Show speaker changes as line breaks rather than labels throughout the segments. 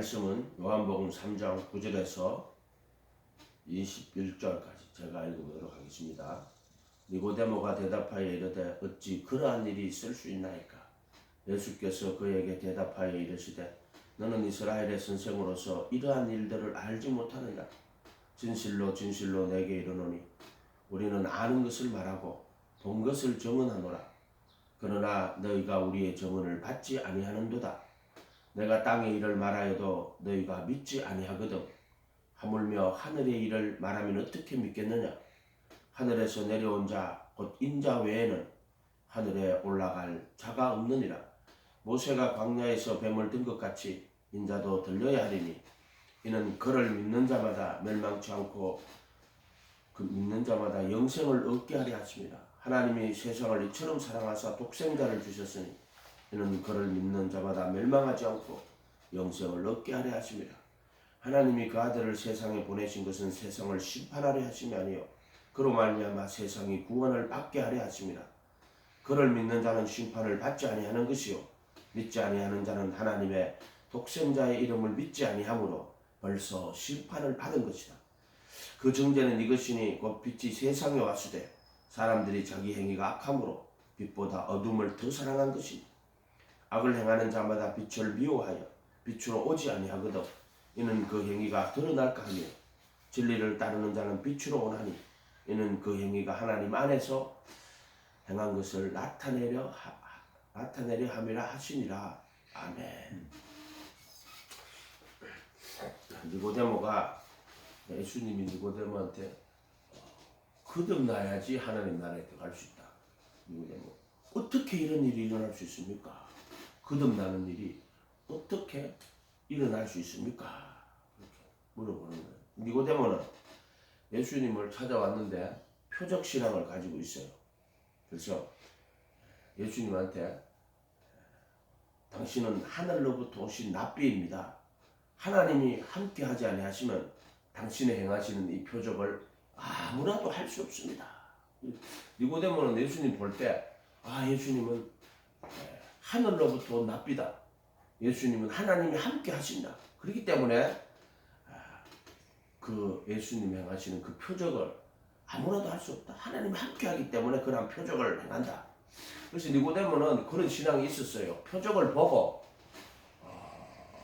말씀은 요한복음 3장 9절에서 21절까지 제가 읽어보도록 하겠습니다. 니고데모가 대답하여 이르되 어찌 그러한 일이 있을 수 있나이까? 예수께서 그에게 대답하여 이르시되 너는 이스라엘의 선생으로서 이러한 일들을 알지 못하느냐? 진실로 진실로 내게 이르노니 우리는 아는 것을 말하고 본 것을 증언하노라. 그러나 너희가 우리의 증언을 받지 아니하는도다. 내가 땅의 일을 말하여도 너희가 믿지 아니하거든. 하물며 하늘의 일을 말하면 어떻게 믿겠느냐? 하늘에서 내려온 자 곧 인자 외에는 하늘에 올라갈 자가 없느니라. 모세가 광야에서 뱀을 든 것 같이 인자도 들려야 하리니 이는 그를 믿는 자마다 멸망치 않고 그 믿는 자마다 영생을 얻게 하려 하십니다. 하나님이 세상을 이처럼 사랑하사 독생자를 주셨으니 이는 그를 믿는 자마다 멸망하지 않고 영생을 얻게 하려 하십니다. 하나님이 그 아들을 세상에 보내신 것은 세상을 심판하려 하심이 아니요 그로 말미암아 세상이 구원을 받게 하려 하십니다. 그를 믿는 자는 심판을 받지 아니하는 것이요 믿지 아니하는 자는 하나님의 독생자의 이름을 믿지 아니하므로 벌써 심판을 받은 것이다. 그 증제는 이것이니 곧 빛이 세상에 왔으되 사람들이 자기 행위가 악함으로 빛보다 어둠을 더 사랑한 것이니 악을 행하는 자마다 빛을 미워하여 빛으로 오지 아니하거든. 이는 그 행위가 드러날까 하며 진리를 따르는 자는 빛으로 오나니 이는 그 행위가 하나님 안에서 행한 것을 나타내려 함이라 하시니라. 아멘. 니고데모가 예수님이 니고데모한테 거듭나야지 하나님 나라에 들어갈 수 있다. 니고데모, 어떻게 이런 일이 일어날 수 있습니까? 거듭나는 일이 어떻게 일어날 수 있습니까? 이렇게 물어보는 거예요. 니고데모는 예수님을 찾아왔는데 표적 신앙을 가지고 있어요. 그래서 예수님한테 당신은 하늘로부터 오신 납비입니다. 하나님이 함께 하지 아니하시면 당신의 행하시는 이 표적을 아무라도 할 수 없습니다. 니고데모는 예수님 볼 때 예수님은 하늘로부터 온 납비다. 예수님은 하나님이 함께 하신다. 그렇기 때문에 그 예수님이 행하시는 그 표적을 아무라도 할 수 없다. 하나님이 함께 하기 때문에 그런 표적을 행한다. 그래서 니고데모는 그런 신앙이 있었어요. 표적을 보고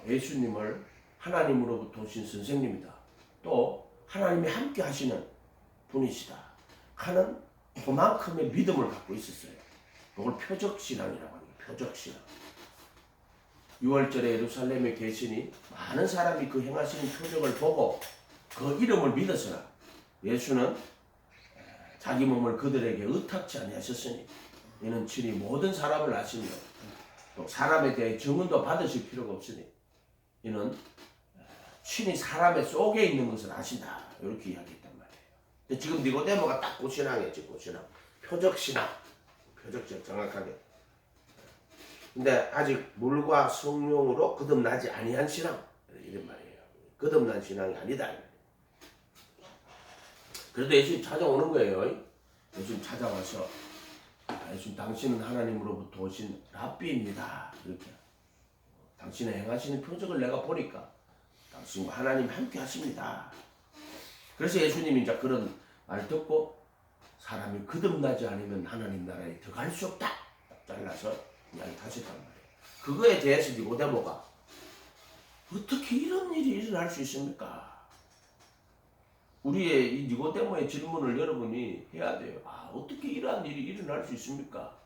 예수님을 하나님으로부터 오신 선생님이다. 또 하나님이 함께 하시는 분이시다 하는 그만큼의 믿음을 갖고 있었어요. 그걸 표적신앙이라고 합니다. 표적신앙. 6월절에 예루살렘에 계시니 많은 사람이 그 행하시는 표적을 보고 그 이름을 믿었으나 예수는 자기 몸을 그들에게 의탁치 아니하셨으니 이는 친히 모든 사람을 아시며 또 사람에 대해 증언도 받으실 필요가 없으니 이는 친히 사람의 속에 있는 것을 아신다. 이렇게 이야기했단 말이에요. 근데 지금 니고데모가 딱 그 신앙이었지. 그 신앙. 표적신앙. 표적적 정확하게. 근데 아직 물과 성령으로 거듭나지 아니한 신앙. 이런 말이에요. 거듭난 신앙이 아니다. 그래도 예수님 찾아오는 거예요. 예수님 찾아와서 예수님 당신은 하나님으로부터 오신 랍비입니다. 이렇게 당신의 행하시는 표적을 내가 보니까 당신과 하나님 함께 하십니다. 그래서 예수님이 이제 그런 말 듣고 사람이 거듭나지 않으면 하나님 나라에 들어갈 수 없다. 잘라서 이야기 하셨단 말이에요. 그거에 대해서 니고데모가 어떻게 이런 일이 일어날 수 있습니까? 우리의 이 니고데모의 질문을 여러분이 해야 돼요. 어떻게 이러한 일이 일어날 수 있습니까?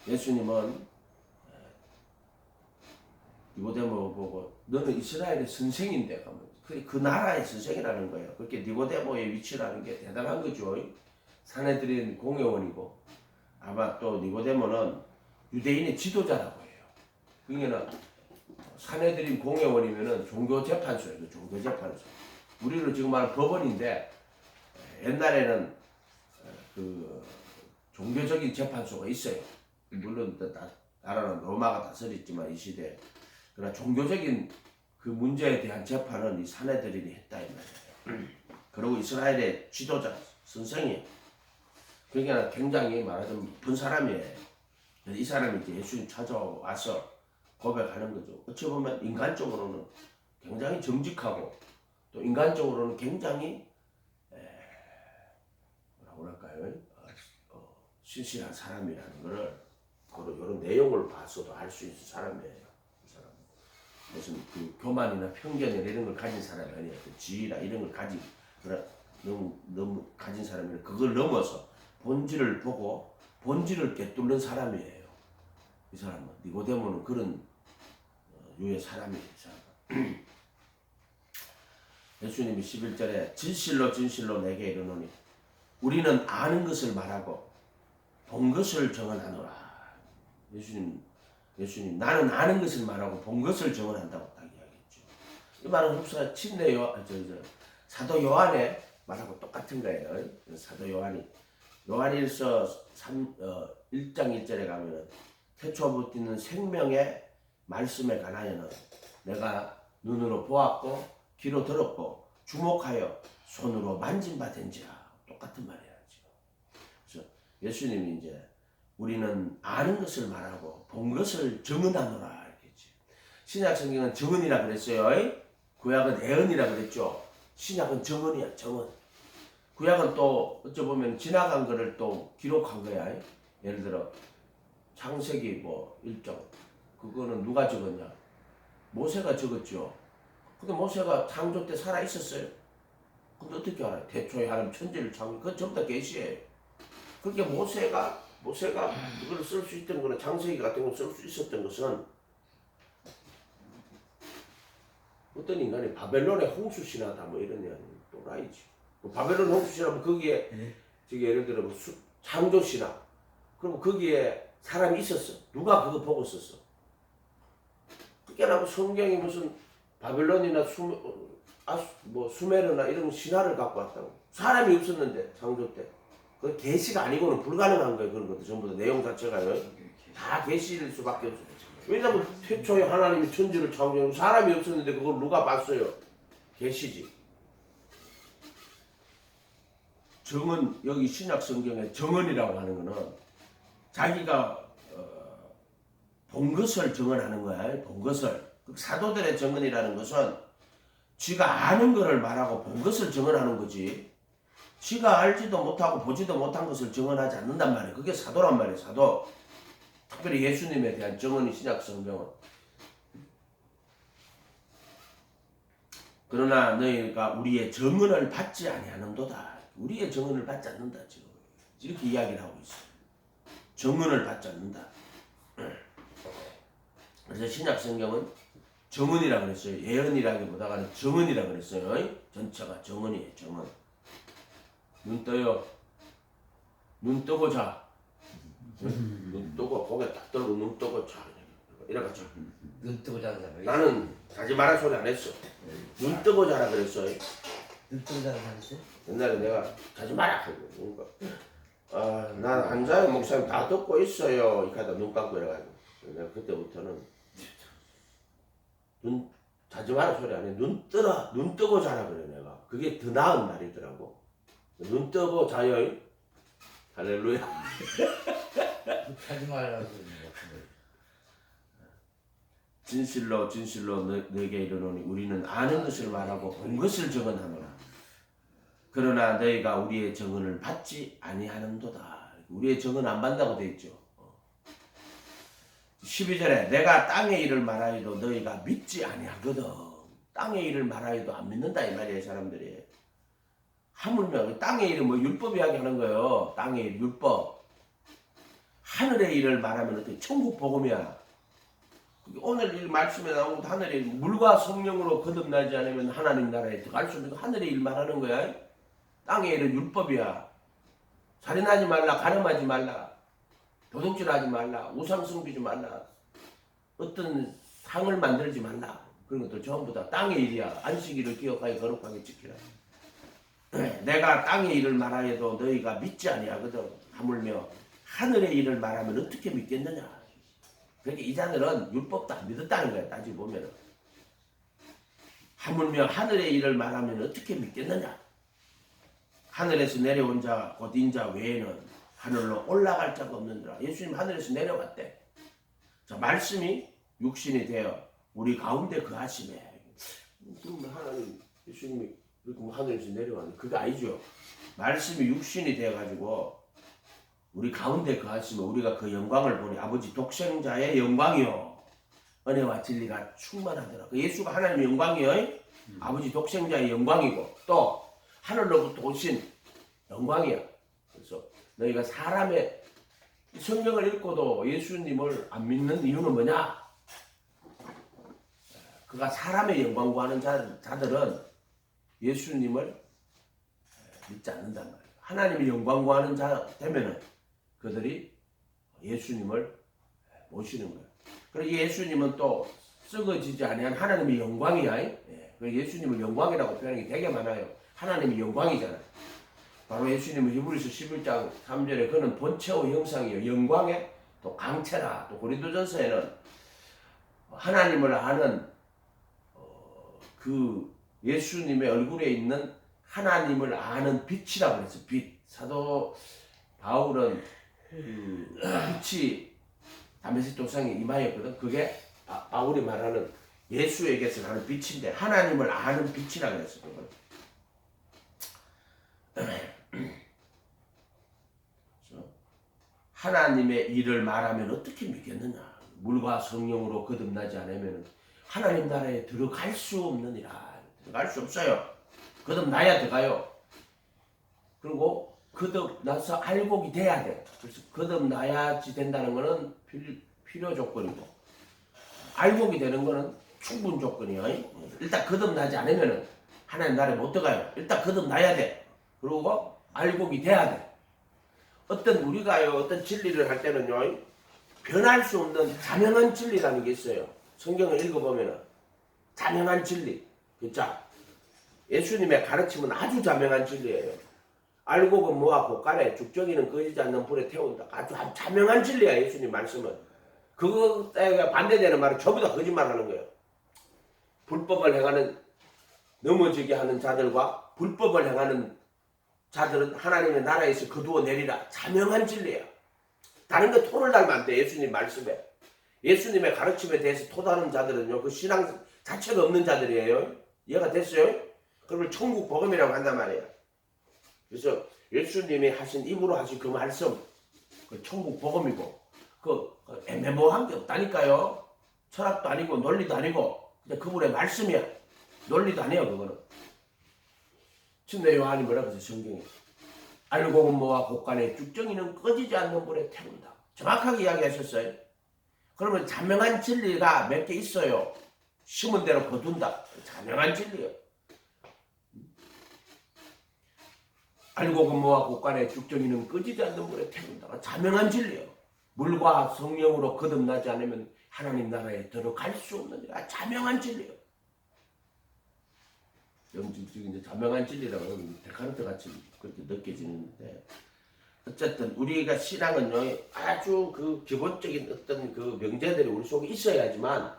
예수님은 니고데모 보고 너는 이스라엘의 선생인데 그 나라의 선생이라는 거예요. 그렇게 니고데모의 위치라는 게 대단한 거죠. 산헤드린 공회원이고 아마 또 니고데모는 유대인의 지도자라고 해요. 그러니까 산헤드린 공회원이면은 종교재판소예요. 종교재판소. 우리로 지금 말하는 법원인데 옛날에는 그 종교적인 재판소가 있어요. 물론 나라는 로마가 다스렸지만 이 시대에 그러나 종교적인 그 문제에 대한 재판은 이 산헤드린이 했다 이 말이에요. 그리고 이스라엘의 지도자 선생이에요. 그러니까 굉장히 말하자면 이쁜 사람이에요. 이 사람이 이제 예수님 찾아와서 고백하는 거죠. 어찌 보면 인간적으로는 굉장히 정직하고 또 인간적으로는 굉장히 뭐라고 할까요? 신실한 사람이라는 거를 이런 내용을 봐서도 알 수 있는 사람이에요. 이 사람 무슨 그 교만이나 편견이나 이런 걸 가진 사람이 아니에요. 그 지위나 이런 걸 가진 너무 가진 사람이 그걸 넘어서 본질을 보고 본질을 꿰뚫는 사람이에요. 이 사람은 니고데모는 그런 유의 사람이에요. 예수님이 11절에 진실로 진실로 내게 이르노니 우리는 아는 것을 말하고 본 것을 정언하노라. 예수님 나는 아는 것을 말하고 본 것을 정언한다고 딱 이야기했죠. 이 말은 흡사 침례 사도 요한의 말하고 똑같은 거예요. 사도 요한일서 1장 1절에 가면은 태초부터 있는 생명의 말씀에 관하여는 내가 눈으로 보았고 귀로 들었고 주목하여 손으로 만진 바 된지라. 똑같은 말이에요. 그래서 예수님이 이제 우리는 아는 것을 말하고 본 것을 정언하노라 이렇겠지. 신약 성경은 정언이라 그랬어요. 구약은 애언이라 그랬죠. 신약은 정언이야, 정언. 구약은 또 어쩌보면 지나간 거를 또 기록한 거야. 예를 들어 창세기 1장 그거는 누가 적었냐? 모세가 적었죠. 근데 모세가 창조 때 살아 있었어요. 근데 어떻게 알아요? 태초에 하나님 천지를 창조, 그건 전부 다 계시예요. 그렇게 모세가 그걸 쓸 수 있던 거는 창세기 같은 걸 쓸 수 있었던 것은 어떤 인간이 바벨론의 홍수 신화다 뭐 이런 또라이지. 바벨론 홍수 신화면 거기에 저기 예를 들어 창조 신화. 그럼 거기에 사람이 있었어. 누가 그거 보고 있었어? 그게 나고 성경이 무슨 바벨론이나 수메르나 이런 신화를 갖고 왔다고. 사람이 없었는데 창조 때. 그 계시가 아니고는 불가능한 거예요. 그런 것도 전부 다 내용 자체가요. 다 계시일 수밖에 없어요. 왜냐면 태초에 하나님이 천지를 창조하고 사람이 없었는데 그걸 누가 봤어요? 계시지. 정언, 여기 신약 성경에 정언이라고 하는 거는 자기가 본 것을 정언하는 거야. 본 것을. 사도들의 정언이라는 것은 쥐가 아는 것을 말하고 본 것을 정언하는 거지. 쥐가 알지도 못하고 보지도 못한 것을 정언하지 않는단 말이에요. 그게 사도란 말이에요. 사도. 특별히 예수님에 대한 정언이 신약 성경은. 그러나 너희가 우리의 정언을 받지 아니하는도다. 우리의 정언을 받지 않는다. 지금 이렇게 이야기를 하고 있어요. 정언을 받지 않는다. 그래서 신약 성경은 정언이라 그랬어요. 예언이라기보다는 정언이라 그랬어요. 전체가 정언이에요. 정언. 눈 떠요. 눈 뜨고 자. 눈 뜨고 고개 딱 들고 눈 뜨고 자. 이래가 자.
눈 뜨고 자는 사람.
나는 자지 마라 소리 안 했어. 눈 뜨고 자라 그랬어요.
눈 뜨고 자는 사람 있어요?
옛날에 내가 자지 마라 하고 난 앉아요. 목사님 다 듣고 있어요. 이렇게 하다 눈 감고 이래가지고 내가 그때부터는 눈 자지 마라 소리 안 해. 눈 뜨라. 눈 뜨고 자라 그래 내가. 그게 더 나은 말이더라고. 눈 뜨고 자요. 할렐루야.
하지 말라고 그러는 것 같은데.
진실로 진실로 너에게 이르노니 우리는 아는 것을 말하고 본 것을 정언하노라. 그러나 너희가 우리의 정언을 받지 아니하는도다. 우리의 정언 안 받는다고 돼 있죠. 12절에 내가 땅의 일을 말하여도 너희가 믿지 아니하거든. 땅의 일을 말하여도 안 믿는다 이 말이에요. 사람들이. 하물며 땅의 일은 뭐 율법 이야기하는 거예요. 땅의 일, 율법. 하늘의 일을 말하면 어떻게 천국 복음이야. 오늘 이 말씀에 나온 하늘의 일, 물과 성령으로 거듭나지 않으면 하나님 나라에 들어갈 수 없는 하늘의 일 말하는 거야. 땅의 일은 율법이야. 살인하지 말라, 가늠하지 말라, 도둑질하지 말라, 우상 숭배하지 말라, 어떤 상을 만들지 말라. 그런 것도 전부 다 땅의 일이야. 안식일을 기억하여 거룩하게 지키라. 내가 땅의 일을 말하여도 너희가 믿지 아니하거든. 하물며 하늘의 일을 말하면 어떻게 믿겠느냐. 그러니까 이 자들은 율법도 안 믿었다는 거야. 따지고 보면은. 하물며 하늘의 일을 말하면 어떻게 믿겠느냐. 하늘에서 내려온 자 곧 인자 외에는 하늘로 올라갈 자가 없느니라. 예수님 하늘에서 내려갔대. 자, 말씀이 육신이 되어 우리 가운데 거하심에. 그럼 하나님 예수님이 이렇게 하늘에서 내려왔는데 그게 아니죠. 말씀이 육신이 되어가지고 우리 가운데 거하시면 우리가 그 영광을 보니 아버지 독생자의 영광이요 은혜와 진리가 충만하더라. 그 예수가 하나님의 영광이요 아버지 독생자의 영광이고 또 하늘로부터 오신 영광이야. 그래서 너희가 사람의 성경을 읽고도 예수님을 안 믿는 이유는 뭐냐? 그가 사람의 영광 구하는 자들은 예수님을 믿지 않는단 말이에요. 하나님의 영광 구하는 자 되면은 그들이 예수님을 모시는 거예요. 그리고 예수님은 또 썩어지지 아니한 하나님의 영광이야. 예수님을 영광이라고 표현하는 게 되게 많아요. 하나님의 영광이잖아요. 바로 예수님은 히브리서 11장 3절에 그는 본체의 형상이요 영광의 또 강체라. 또 고린도전서에는 하나님을 아는 그 예수님의 얼굴에 있는 하나님을 아는 빛이라고 그랬어. 빛. 사도 바울은 빛이 다메섹 도상에 임하였거든. 그게 바울이 말하는 예수에게서 나는 빛인데 하나님을 아는 빛이라고 그랬어. 하나님의 일을 말하면 어떻게 믿겠느냐? 물과 성령으로 거듭나지 않으면 하나님 나라에 들어갈 수 없느니라. 들어갈 수 없어요. 거듭나야 들어가요. 그리고 거듭나서 알곡이 돼야 돼. 그래서 거듭나야지 된다는 거는 필요 조건이고 알곡이 되는 거는 충분 조건이에요. 일단 거듭나지 않으면 하나님 나라에 못 들어가요. 일단 거듭나야 돼. 그리고 알곡이 돼야 돼. 어떤 우리가요 어떤 진리를 할 때는요 변할 수 없는 자명한 진리라는 게 있어요. 성경을 읽어보면 자명한 진리. 자, 예수님의 가르침은 아주 자명한 진리예요. 알곡은 모아 곶간에 죽정이는 꺼지지 않는 불에 태운다. 아주 자명한 진리야. 예수님 말씀은. 그거에 반대되는 말은 전부 다 거짓말하는 거예요. 불법을 행하는 넘어지게 하는 자들과 불법을 행하는 자들은 하나님의 나라에서 거두어 내리라. 자명한 진리야. 다른 거 토를 달면 안 돼. 예수님 말씀에. 예수님의 가르침에 대해서 토다는 자들은요. 그 신앙 자체가 없는 자들이에요. 이해가 됐어요? 그걸 천국 복음이라고 한단 말이에요. 그래서 예수님이 하신 입으로 하신 그 말씀 그 천국 복음이고 그 애매모호한 게 없다니까요. 철학도 아니고 논리도 아니고 그냥 그분의 말씀이야. 논리도 아니에요. 그거는. 침례 요한이 뭐라 그랬어요? 성경에. 알곡은 모아 곶간에 죽정이는 꺼지지 않는 불에 태운다. 정확하게 이야기하셨어요. 그러면 자명한 진리가 몇 개 있어요. 심은 대로 거둔다. 자명한 진리예요. 알곡은 모아 곶간에 죽정이는 꺼지지 않는 불에 태운다. 자명한 진리예요. 물과 성령으로 거듭나지 않으면 하나님 나라에 들어갈 수 없는 일. 자명한 진리예요. 영적인 이제 자명한 진리라고 하면 데카르트 같이 그렇게 느껴지는데 어쨌든 우리가 신앙은요 아주 그 기본적인 어떤 그 명제들이 우리 속에 있어야지만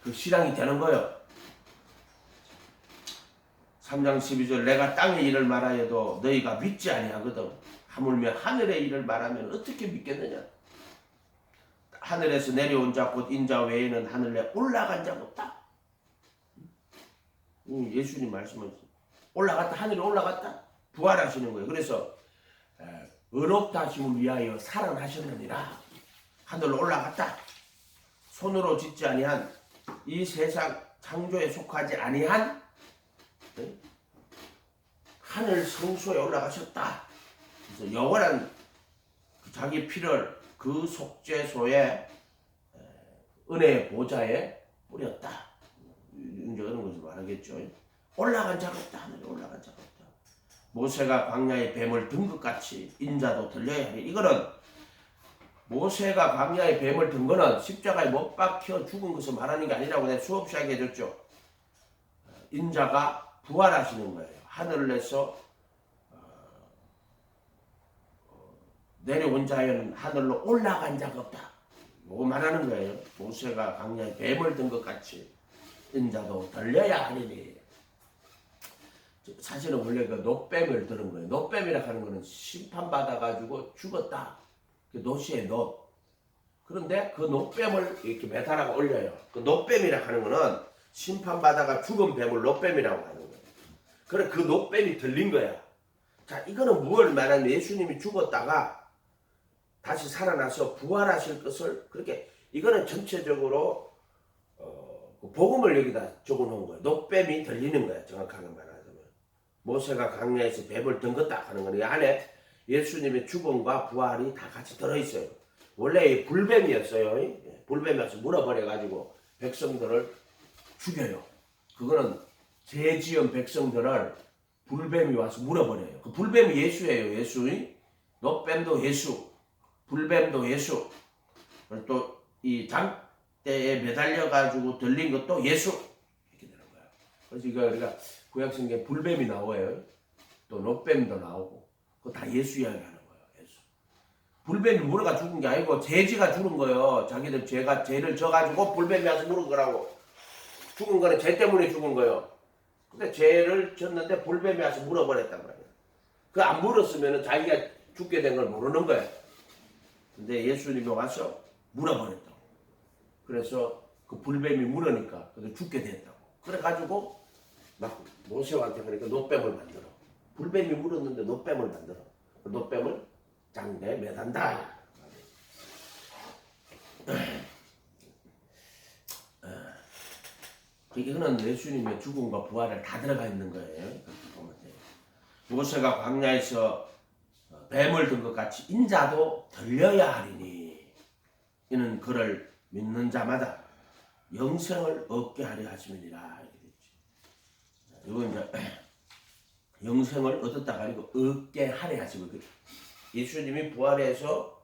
그 신앙이 되는 거예요. 3장 12절 내가 땅의 일을 말하여도 너희가 믿지 아니하거든. 하물며 하늘의 일을 말하면 어떻게 믿겠느냐. 하늘에서 내려온 자 곧 인자 외에는 하늘에 올라간 자가 없다. 예수님 말씀은 올라갔다. 하늘에 올라갔다. 부활하시는 거예요. 그래서 의롭다 하심을 위하여 살아나셨느니라. 하늘로 올라갔다. 손으로 짓지 아니한 이 세상 창조에 속하지 아니한 하늘 성소에 올라가셨다. 그래서 영원한 자기 피를 그 속죄소에 은혜의 보좌에 뿌렸다. 이제 그런 것을 말하겠죠. 올라간 자가 없다. 하늘에 올라간 자가 없다. 모세가 광야에 뱀을 든 것 같이 인자도 들려야 하리. 이거는 모세가 광야에 뱀을 든 거는 십자가에 못 박혀 죽은 것을 말하는 게 아니라고 내가 수업 시작해 줬죠. 인자가 부활하시는 거예요. 하늘에서 내려온 자에는 하늘로 올라간 자가 없다. 이거 말하는 거예요. 모세가 광야에 뱀을 든 것 같이 인자도 들려야 하리니. 사실은 원래 그 놋뱀을 들은 거예요. 놋뱀이라 하는 거는 심판받아가지고 죽었다. 그 노시의 놋. 그런데 그 노뱀을 이렇게 매달아가 올려요. 그 노뱀이라 하는 거는 심판받아가 죽은 뱀을 노뱀이라고 하는 거예요. 그래 그 노뱀이 들린 거야. 자, 이거는 무엇을 말하면 예수님이 죽었다가 다시 살아나서 부활하실 것을 그렇게 이거는 전체적으로 그 복음을 여기다 적어놓은 거예요. 노뱀이 들리는 거야. 정확하게 말하자면 모세가 강야에서 뱀을 덩겼다 하는 거는 이 안에 예수님의 죽음과 부활이 다 같이 들어있어요. 원래 불뱀이었어요. 불뱀이 와서 물어버려가지고 백성들을 죽여요. 그거는 죄 지은 백성들을 불뱀이 와서 물어버려요. 그 불뱀이 예수예요. 예수. 노뱀도 예수, 불뱀도 예수. 또 이 장대에 매달려가지고 들린 것도 예수. 이렇게 되는 거야. 그래서 이거 우리가 구약성경에 불뱀이 나와요. 또 노뱀도 나오고. 그거 다 예수 이야기하는 거예요. 예수. 불뱀이 물어가 죽은 게 아니고 돼지가 죽은 거예요. 자기들 죄를 져가지고 불뱀이 와서 물은 거라고. 죽은 거는 죄 때문에 죽은 거예요. 근데 죄를 졌는데 불뱀이 와서 물어버렸단 말이에요. 그 안 물었으면 자기가 죽게 된 걸 모르는 거예요. 근데 예수님이 와서 물어버렸다고. 그래서 그 불뱀이 물으니까 죽게 됐다고. 그래가지고 막 모세한테 그러니까 노뱀을 만들어. 불뱀이 물었는데 노뱀을 만들어. 그 노뱀을 장대에 매단다. 이거는 예수님의 죽음과 부활을 다 들어가 있는 거예요. 그렇게 보면 돼요. 모세가 광야에서 뱀을 든 것 같이 인자도 들려야 하리니 이는 그를 믿는 자마다 영생을 얻게 하려 하심이니라. 이렇게 됐지. 이건 이제 영생을 얻었다가 아니고 얻게 하려 하심을. 예수님이 부활해서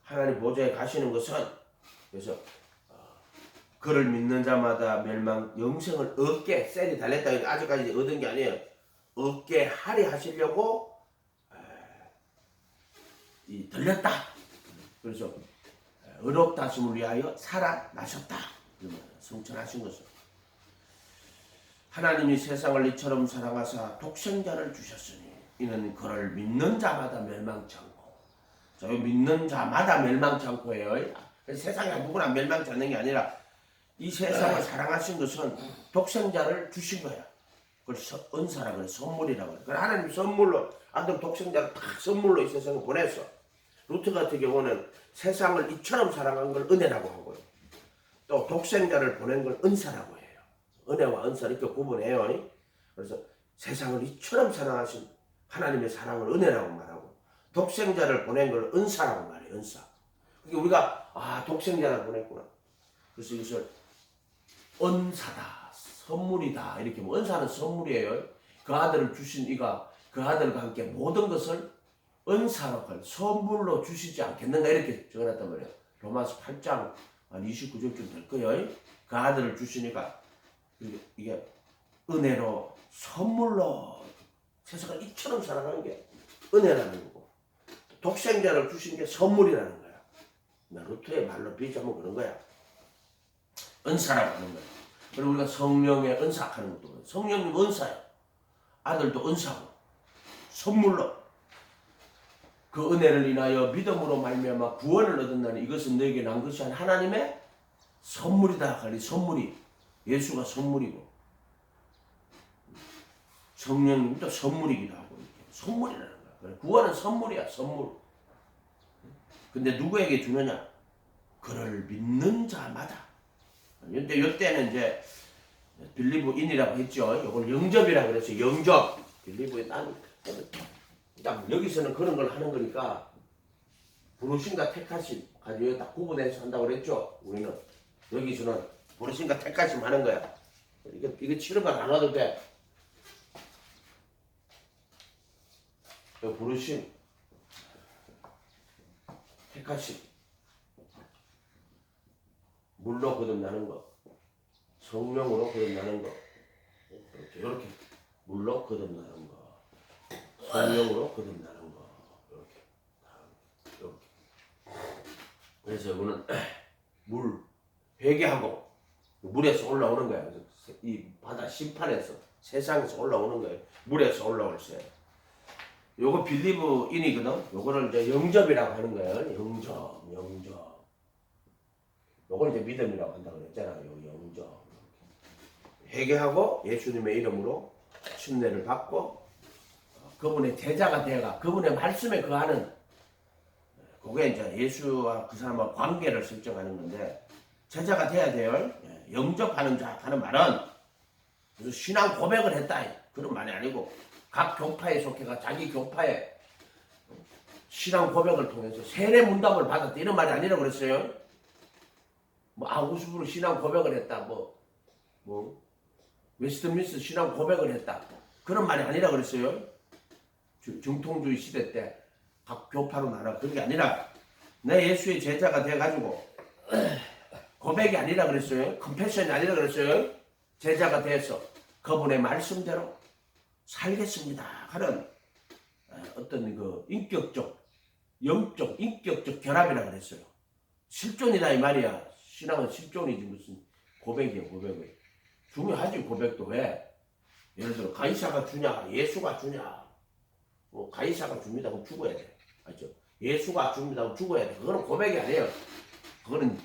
하나님 보좌에 가시는 것은 그래서 그를 믿는 자마다 영생을 얻게 셀이 달렸다. 아직까지 얻은 게 아니에요. 얻게 하려 하시려고 들렸다. 그래서 의롭다심을 위하여 살아나셨다. 성천하신 것은 하나님이 세상을 이처럼 사랑하사 독생자를 주셨으니 이는 그를 믿는 자마다 멸망치 않고. 저 믿는 자마다 멸망치 않고예요. 세상에 누구나 멸망치 않는 게 아니라 이 세상을 사랑하신 것은 독생자를 주신 거야. 그걸 은사라고 그래. 선물이라고 그래. 그래 하나님 선물로 아들 독생자를 딱 선물로 이 세상에 보냈어. 루트 같은 경우는 세상을 이처럼 사랑한 걸 은혜라고 하고요. 또 독생자를 보낸 걸 은사라고 해요. 은혜와 은사 이렇게 구분해요. 그래서 세상을 이처럼 사랑하신 하나님의 사랑을 은혜라고 말하고 독생자를 보낸 걸 은사라고 말해요. 은사. 그러니까 우리가 독생자를 보냈구나. 그래서 이것을 은사다, 선물이다 이렇게 뭐 은사는 선물이에요. 그 아들을 주신 이가 그 아들과 함께 모든 것을 은사로 선물로 주시지 않겠는가 이렇게 적어놨단 말이에요. 로마서 8장 한 29절쯤 될 거예요. 그 아들을 주시니까 이게 은혜로 선물로 세상을 이처럼 사랑하는 게 은혜라는 거고 독생자를 주신 게 선물이라는 거야. 루트의 말로 비유하면 그런 거야. 은사라고 하는 거예요. 그리고 우리가 성령의 은사 하는 것도 그래요. 성령님 은사예요. 아들도 은사고 선물로 그 은혜를 인하여 믿음으로 말미암아 구원을 얻었나니 이것은 너에게 난 것이 아니라 하나님의 선물이다. 하니 선물이 예수가 선물이고 성령님도 선물이기도 하고 선물이라는 거야. 구원은 선물이야. 선물. 근데 누구에게 주느냐? 그를 믿는 자마다. 근데 이때는 이제 빌리브 인이라고 했죠. 이걸 영접이라고 그랬어요. 영접. 빌리브에 딱 여기서는 그런 걸 하는 거니까 부르심과 택하심 가지고 딱 구분해서 한다고 그랬죠. 우리는 여기서는 부르심과 택하심 하는 거야. 이거 치료가 안 와도 돼. 부르심, 택하심, 물로 거듭나는 거, 성령으로 거듭나는 거, 이렇게 물로 거듭나는 거, 성령으로 거듭나는 거, 이렇게. 그래서 이거는 물 회개하고 물에서 올라오는 거야. 이 바다 심판에서 세상에서 올라오는 거예요. 물에서 올라올 때. 요거 빌리브 인이거든. 요거를 이제 영접이라고 하는 거예요. 영접. 요걸 이제 믿음이라고 한다고 그랬잖아요. 영접. 회개하고 예수님의 이름으로 침례를 받고 그분의 제자가 되어가 그분의 말씀에 거하는, 그게 이제 예수와 그 사람과 관계를 설정하는 건데, 제자가 돼야 돼요. 영접하는 자 하는 말은 무슨 신앙 고백을 했다 그런 말이 아니고, 각 교파에 속해가 자기 교파에 신앙 고백을 통해서 세례 문답을 받았다 이런 말이 아니라고 그랬어요. 뭐 아우스부르 신앙 고백을 했다, 뭐 웨스트민스터 신앙 고백을 했다 그런 말이 아니라 그랬어요. 정통주의 시대 때 각 교파로 나눠 그런 게 아니라 내 예수의 제자가 돼가지고 고백이 아니라 그랬어요. 컨페션이 아니라 그랬어요. 제자가 돼서 그분의 말씀대로 살겠습니다 하는 어떤 그 인격적, 영적, 인격적 결합이라 그랬어요. 실존이다 이 말이야. 신앙은 실존이지 무슨 고백이야. 고백이 중요하지. 고백도 왜? 예를 들어 가이사가 주냐 예수가 주냐, 뭐 가이사가 줍니다 그럼 죽어야 돼. 알죠? 예수가 줍니다 그럼 죽어야 돼. 그거는 고백이 아니에요. 그거는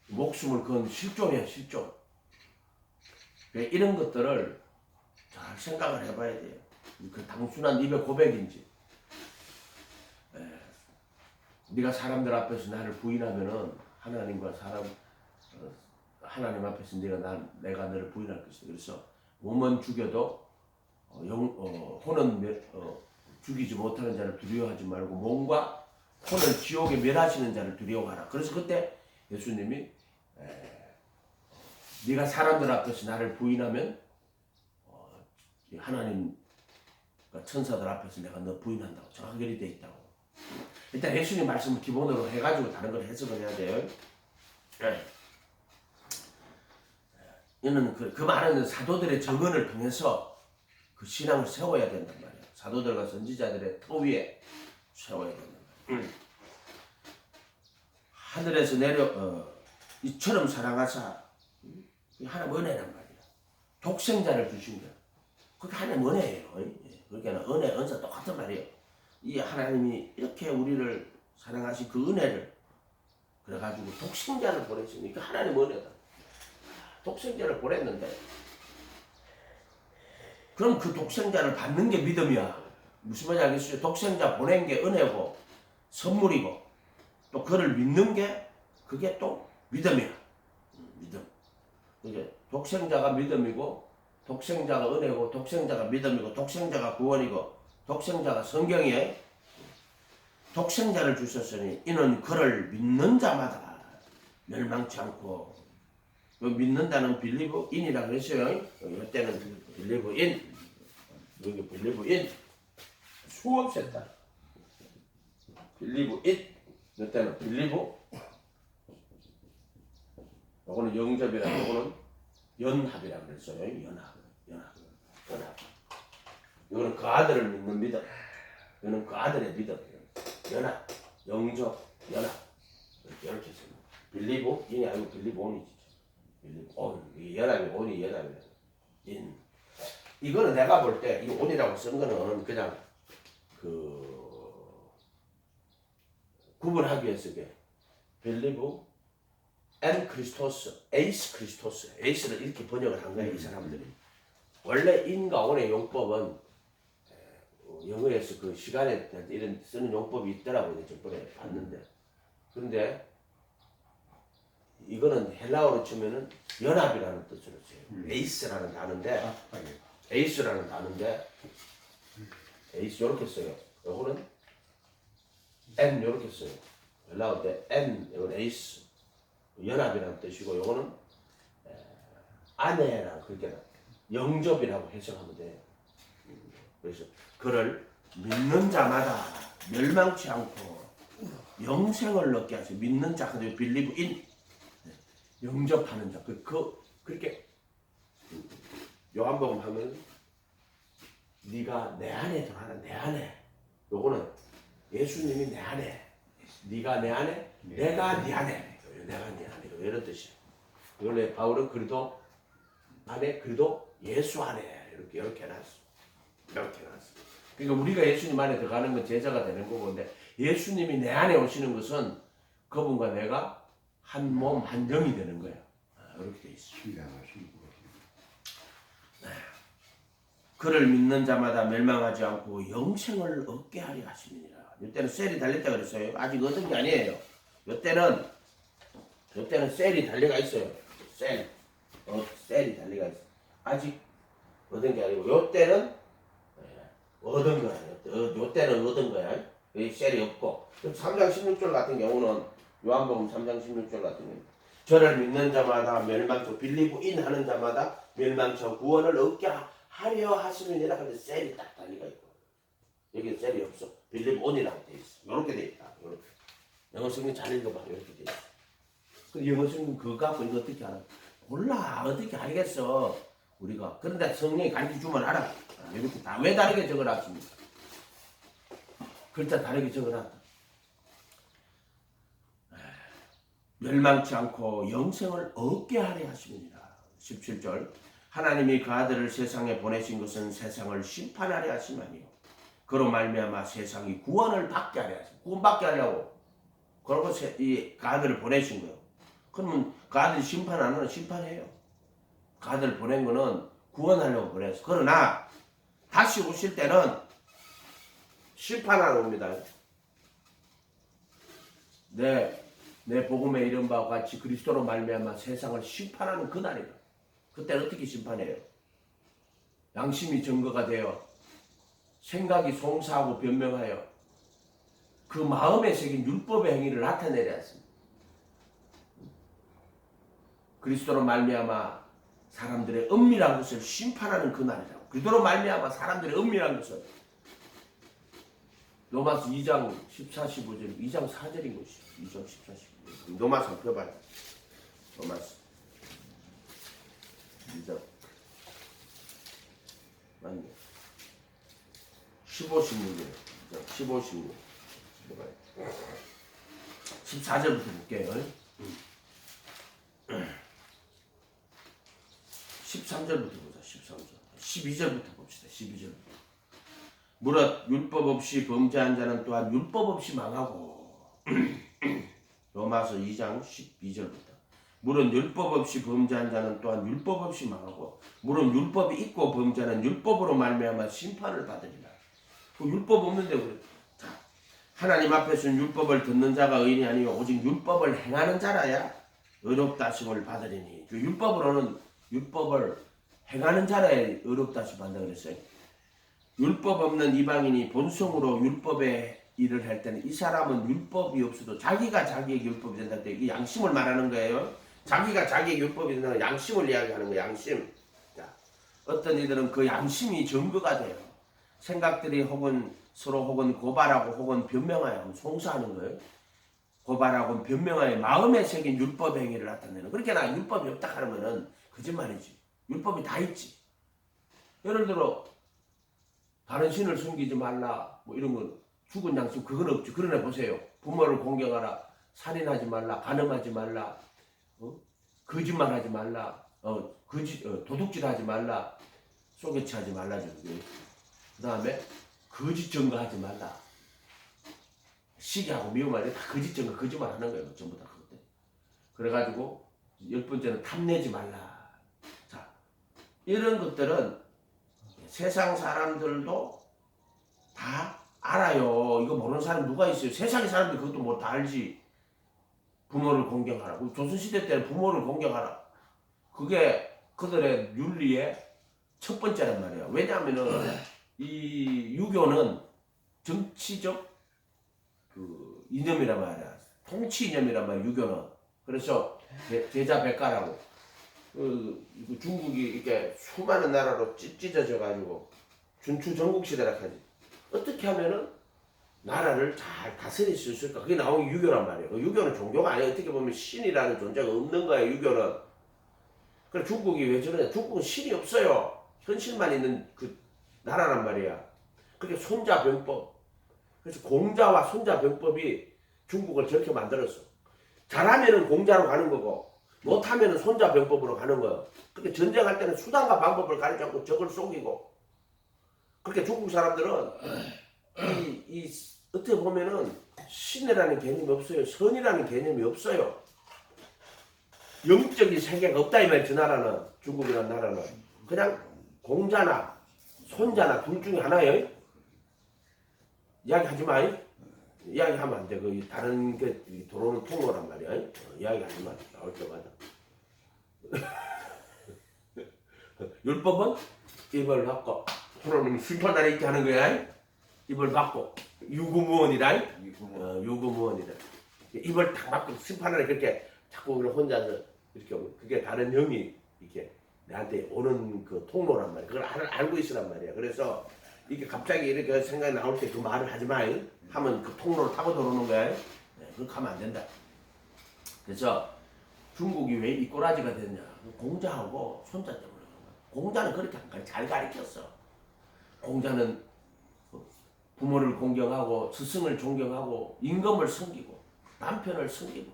목숨을 건 실존이야. 실존. 이런 것들을 잘 생각을 해봐야 돼요. 그 단순한 입의 고백인지, 네가 사람들 앞에서 나를 부인하면은 하나님과 하나님 앞에서 내가 너를 부인할 것이다. 그래서 몸은 죽여도 혼은 죽이지 못하는 자를 두려워하지 말고 몸과 혼을 지옥에 멸하시는 자를 두려워하라. 그래서 그때 예수님이 네가 사람들 앞에서 나를 부인하면 하나님과 천사들 앞에서 내가 너 부인한다고 정확하게 되어 있다고. 일단 예수님 말씀을 기본으로 해가지고 다른 걸 해석을 해야 돼요. 이는 그 많은 사도들의 증언을 통해서 그 신앙을 세워야 된단 말이야. 사도들과 선지자들의 터 위에 세워야 된단 말이야. 하늘에서 내려 이처럼 사랑하사, 하나님 은혜란 말이야. 독생자를 주신 거야. 그게 하나님 은혜예요. 그러니까 은혜, 은사 똑같은 말이에요. 이 하나님이 이렇게 우리를 사랑하신 그 은혜를 그래가지고 독생자를 보내시니까 하나님 은혜다. 독생자를 보냈는데 그럼 그 독생자를 받는 게 믿음이야. 무슨 말인지 알겠어요? 독생자 보낸 게 은혜고 선물이고 또 그를 믿는 게 그게 또 믿음이야. 믿음. 이게 독생자가 믿음이고 독생자가 은혜고 독생자가 믿음이고 독생자가 구원이고 독생자가 성경이에요. 독생자를 주셨으니 이는 그를 믿는 자마다 멸망치 않고, 믿는다는 빌리브 인이라고 그랬어요. 이때는 빌리브 인, 여기 빌리브 인 수없이 했다. 빌리브 인, 이때는 빌리브, 요거는 영접이라, 요거는 연합이라고 그랬어요. 연합. 이거는 그 아들을 믿는 믿음, 이거는 그 아들의 믿음. 연합, 영접, 연합. 이렇게 했습니다. 빌리브 인이 아니고 빌리브 온이지. 빌리브 온, 이 연합이 온이 연합이라. 인. 이거는 내가 볼 때 이 온이라고 쓴 거는 그냥 구분하기 위해서 이게 빌리브 앤 크리스토스, 에이스 크리스토스, 에이스를 이렇게 번역을 한 거예요. 이 사람들이. 원래 인과 온의 용법은 영어에서 그 시간에 이런 쓰는 용법이 있더라고요. 저번에 봤는데. 그런데 이거는 헬라어로 치면은 연합이라는 뜻으로 써요. 에이스라는 단어인데, 에이스라는 단어인데, 에이스 요렇게 써요. 요거는 N 요렇게 써요. 헬라어 때 N, 이건 에이스. 연합이라는 뜻이고, 요거는 아내랑 그렇게 영접이라고 해석하면 돼요. 그래서 그를 믿는 자마다 멸망치 않고 영생을 얻게 하세요. 믿는 자, 그대로 believe in, 영접하는 자. 그렇게 요한복음 하면 네가 내 안에 들어가라. 내 안에. 요거는 예수님이 내 안에, 네가 내 안에, 내가 네 안에, 내가 네 안에, 이런 뜻이에요. 원래 바울은 그리도 안에, 그리도 예수 안에 이렇게 해놨어. 이렇게 해놨어. 그러니까 우리가 예수님 안에 들어가는 건 제자가 되는 거고, 근데 예수님이 내 안에 오시는 것은 그분과 내가 한 몸 한 영이 되는 거예요. 이렇게 돼 있어. 그를 믿는 자마다 멸망하지 않고 영생을 얻게 하려 하심이니라. 이때는 셀이 달렸다 그랬어요. 아직 얻은 게 아니에요. 이때는 셀이 달려가 있어요. 셀이 달려가 있어. 아직 얻은 게 아니고 이때는 얻은 거야. 이때는 얻은 거야. 이 셀이 없고. 3장 16절 같은 경우는 요한복음 3장 16절 같은 경우 저를 믿는 자마다 멸망처 빌리브 인 하는 자마다 멸망처 구원을 얻게 하려 하시면이라. 근데 셀이 딱 달려가 있고 여기 셀이 없어. 빌리브 온이라고 돼 있어. 이렇게 돼 있다. 이렇게. 영어 성경 잘 읽어봐. 이렇게 돼 있어. 그 영어 성경 그거 갖고 이거 어떻게 알아? 몰라. 어떻게 알겠어. 우리가. 그런데 성령이 가르쳐 주면 알아. 이렇게 다 왜 다르게 적어놨습니까? 글자 다르게 적어놨다. 멸망치 않고 영생을 얻게 하려 하심이니라. 17절 하나님이 그 아들을 세상에 보내신 것은 세상을 심판하려 하심 아니요 그로 말미암아 세상이 구원을 받게 하려 하심. 구원받게 하려고 그러고 그 아들을 보내신 거예요. 그러면 그 아들이 심판 안 하면 심판해요. 그 아들을 보낸 거는 구원하려고 보냈어. 그러나 다시 오실 때는 심판하러 옵니다. 내 복음에 이른 바와 같이 그리스도로 말미암아 세상을 심판하는 그날이다. 그때는 어떻게 심판해요? 양심이 증거가 되어 생각이 송사하고 변명하여 그 마음에 새긴 율법의 행위를 나타내려 했습니다. 그리스도로 말미암아 사람들의 은밀한 것을 심판하는 그날이라고. 그리스도로 말미암아 사람들의 은밀한 것을 로마서 2장 14, 15절 2장 4절인 것이죠. 2장 14, 15절 로마서 펴봐요. 로마서 2장 맞네 15, 16절 15, 16 14절부터 볼게요. 13절부터 보자. 13절 12절부터 봅시다. 12절부터 무릇 율법 없이 범죄한 자는 또한 율법 없이 망하고 로마서 2장 12절부터 무릇 율법 없이 범죄한 자는 또한 율법 없이 망하고 무릇 율법이 있고 범죄하는 율법으로 말미암아 심판을 받으리라. 그 율법 없는데 그래. 자, 하나님 앞에서는 율법을 듣는 자가 의인이 아니요 오직 율법을 행하는 자라야 의롭다 하심을 받으리니. 율법으로는 율법을 행하는 자라야 의롭다 하심을 받는다 그랬어요. 율법 없는 이방인이 본성으로 율법의 일을 할 때는 이 사람은 율법이 없어도 자기가 자기에게 율법이 된다 때 이게 양심을 말하는 거예요. 자기가 자기에게 율법이 된다는 양심을 이야기하는 거예요. 양심. 자, 어떤 이들은 그 양심이 증거가 돼요. 생각들이 혹은 서로 혹은 고발하고 혹은 변명하여 송사하는 거예요. 고발하고 변명하여 마음에 새긴 율법 행위를 나타내는. 그렇게 나 율법이 없다 하면은 거짓말이지. 율법이 다 있지. 예를 들어 다른 신을 숨기지 말라 뭐 이런 건 죽은 양심 그건 없지. 그러나 보세요. 부모를 공경하라, 살인하지 말라, 간음하지 말라, 거짓말하지 말라, 도둑질하지 말라, 소개치하지 말라죠. 그 다음에 거짓 증거하지 말라. 시기하고 미움하지 다 거짓 증거, 거짓말하는 거예요. 전부 다 그것. 그래가지고 10번째는 탐내지 말라. 자, 이런 것들은 세상 사람들도 다 알아요. 이거 모르는 사람 누가 있어요? 세상의 사람들 그것도 뭐 다 알지. 부모를 공경하라. 조선시대 때는 부모를 공경하라. 그게 그들의 윤리의 첫 번째란 말이에요. 왜냐하면은 이 유교는 정치적 그 이념이란 말이야. 통치 이념이란 말이야. 유교는. 그래서 제자백가라고 중국이 이렇게 수많은 나라로 찢어져 가지고 준추 전국시대라 하지. 어떻게 하면은 나라를 잘 다스릴 수 있을까? 그게 나온 게 유교란 말이에요. 유교는 종교가 아니에요. 어떻게 보면 신이라는 존재가 없는 거예요. 유교는. 그래 중국이 왜 저러냐? 중국은 신이 없어요. 현실만 있는 그 나라란 말이야. 그게 손자병법. 그래서 공자와 손자병법이 중국을 저렇게 만들었어. 잘하면은 공자로 가는 거고 못하면은 손자병법으로 가는 거예요. 그렇게 전쟁할 때는 수단과 방법을 가르쳐갖고 적을 속이고. 그렇게 중국 사람들은 어떻게 보면은 신이라는 개념이 없어요. 선이라는 개념이 없어요. 영적인 세계가 없다 이 말이야. 저 나라는 중국이라는 나라는 그냥 공자나 손자나 둘 중에 하나예요. 이야기하지 마. 이야기하면 안 돼. 그 다른 게 들어오는 통로란 말이야. 이야기하지 마. 나올 때마다. 율법은 입을 받고 하나님 심판 날에 있게 하는 거야. 입을 받고 유구무원이다. 유구무원이다. 입을 탁 받고 심판 날에 그렇게 자꾸 혼자서 이렇게 그게 다른 형이 이렇게 내한테 오는 그 통로란 말이야. 그걸 알고 있으란 말이야. 그래서 이게 갑자기 이렇게 생각이 나올 때 그 말을 하지 마. 하면 그 통로를 타고 들어오는 거야. 네, 그렇게 하면 안 된다. 그래서 중국이 왜 이 꼬라지가 됐냐? 공자하고 손자 때문에. 공자는 그렇게 잘 가르쳤어. 공자는 부모를 공경하고 스승을 존경하고 임금을 섬기고 남편을 섬기고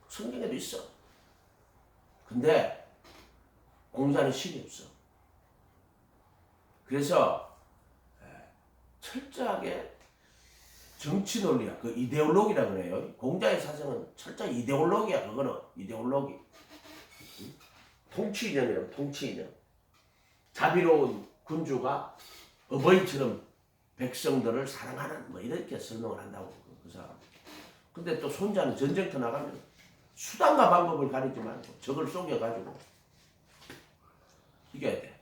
성경에도 있어. 근데 공자는 신이 없어. 그래서 철저하게 정치 논리야. 그 이데올로기라 그래요. 공자의 사상은 철저히 이데올로기야. 그거는 이데올로기. 통치 이념이라고. 통치 이념. 자비로운 군주가 어버이처럼 백성들을 사랑하는 뭐 이렇게 설명을 한다고 그 사람. 근데 또 손자는 전쟁터 나가면 수단과 방법을 가리지 말고 적을 속여가지고 이겨야 돼.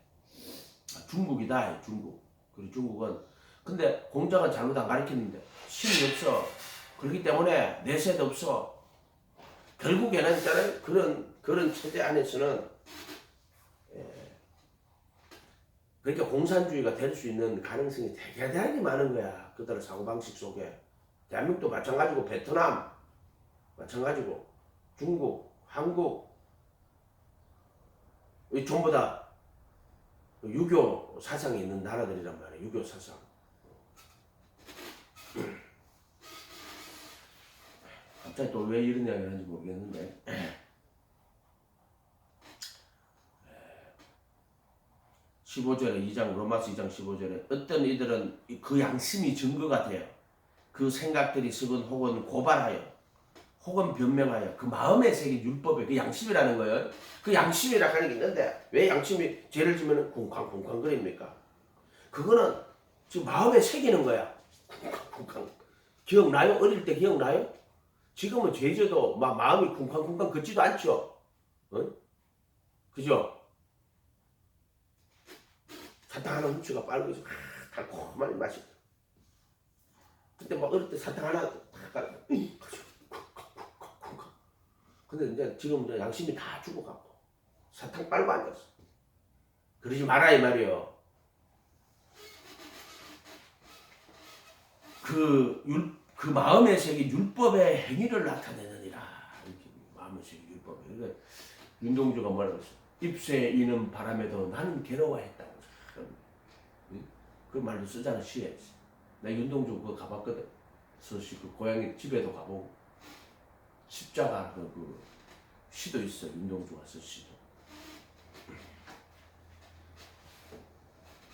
중국이다. 중국. 그리고 중국은 근데 공자가 잘못 안 가르쳤는데 신이 없어. 그렇기 때문에 내세도 없어. 결국에는 있잖아요. 그런 체제 안에서는 그러니까 공산주의가 될 수 있는 가능성이 대단히 많은 거야. 그들의 사고방식 속에. 대한민국도 마찬가지고 베트남 마찬가지고 중국, 한국 전부 다 유교 사상이 있는 나라들이란 말이야. 유교 사상. 갑자기 또 왜 이런 이야기를 하는지 모르겠는데 15절에 2장 로마서 2장 15절에 어떤 이들은 그 양심이 증거가 돼요. 그 생각들이 썩은 혹은 고발하여 혹은 변명하여 그 마음에 새긴 율법에 그 양심이라는 거예요. 그 양심이라 하는 게 있는데 왜 양심이 죄를 지면 쿵쾅쿵쾅 거립니까? 그거는 지금 마음에 새기는 거야. 쿵쾅쿵쾅. 기억나요? 어릴 때 기억나요? 지금은 죄져도 막 마음이 쿵쾅쿵쾅 걷지도 않죠. 어? 그죠? 사탕 하나 훔치가 빨고 있어. 달콤한 맛이. 그때 막 어릴 때 사탕 하나 딱 깔고. 근데 이제 지금 이제 양심이 다 죽어갖고 사탕 빨고 앉았어. 그러지 마라 이 말이요. 그 마음에 새긴 율법의 행위를 나타내느니라. 이렇게 마음에 새긴 율법에. 그러니까 윤동주가 뭐라고 했어? 입새 이는 바람에도 나는 괴로워했다고. 그 말도 쓰잖아 시에. 나 윤동주 그거 가봤거든. 서시 그 고향에 집에도 가보고 십자가 그 시도 있어. 윤동주가 써 시도.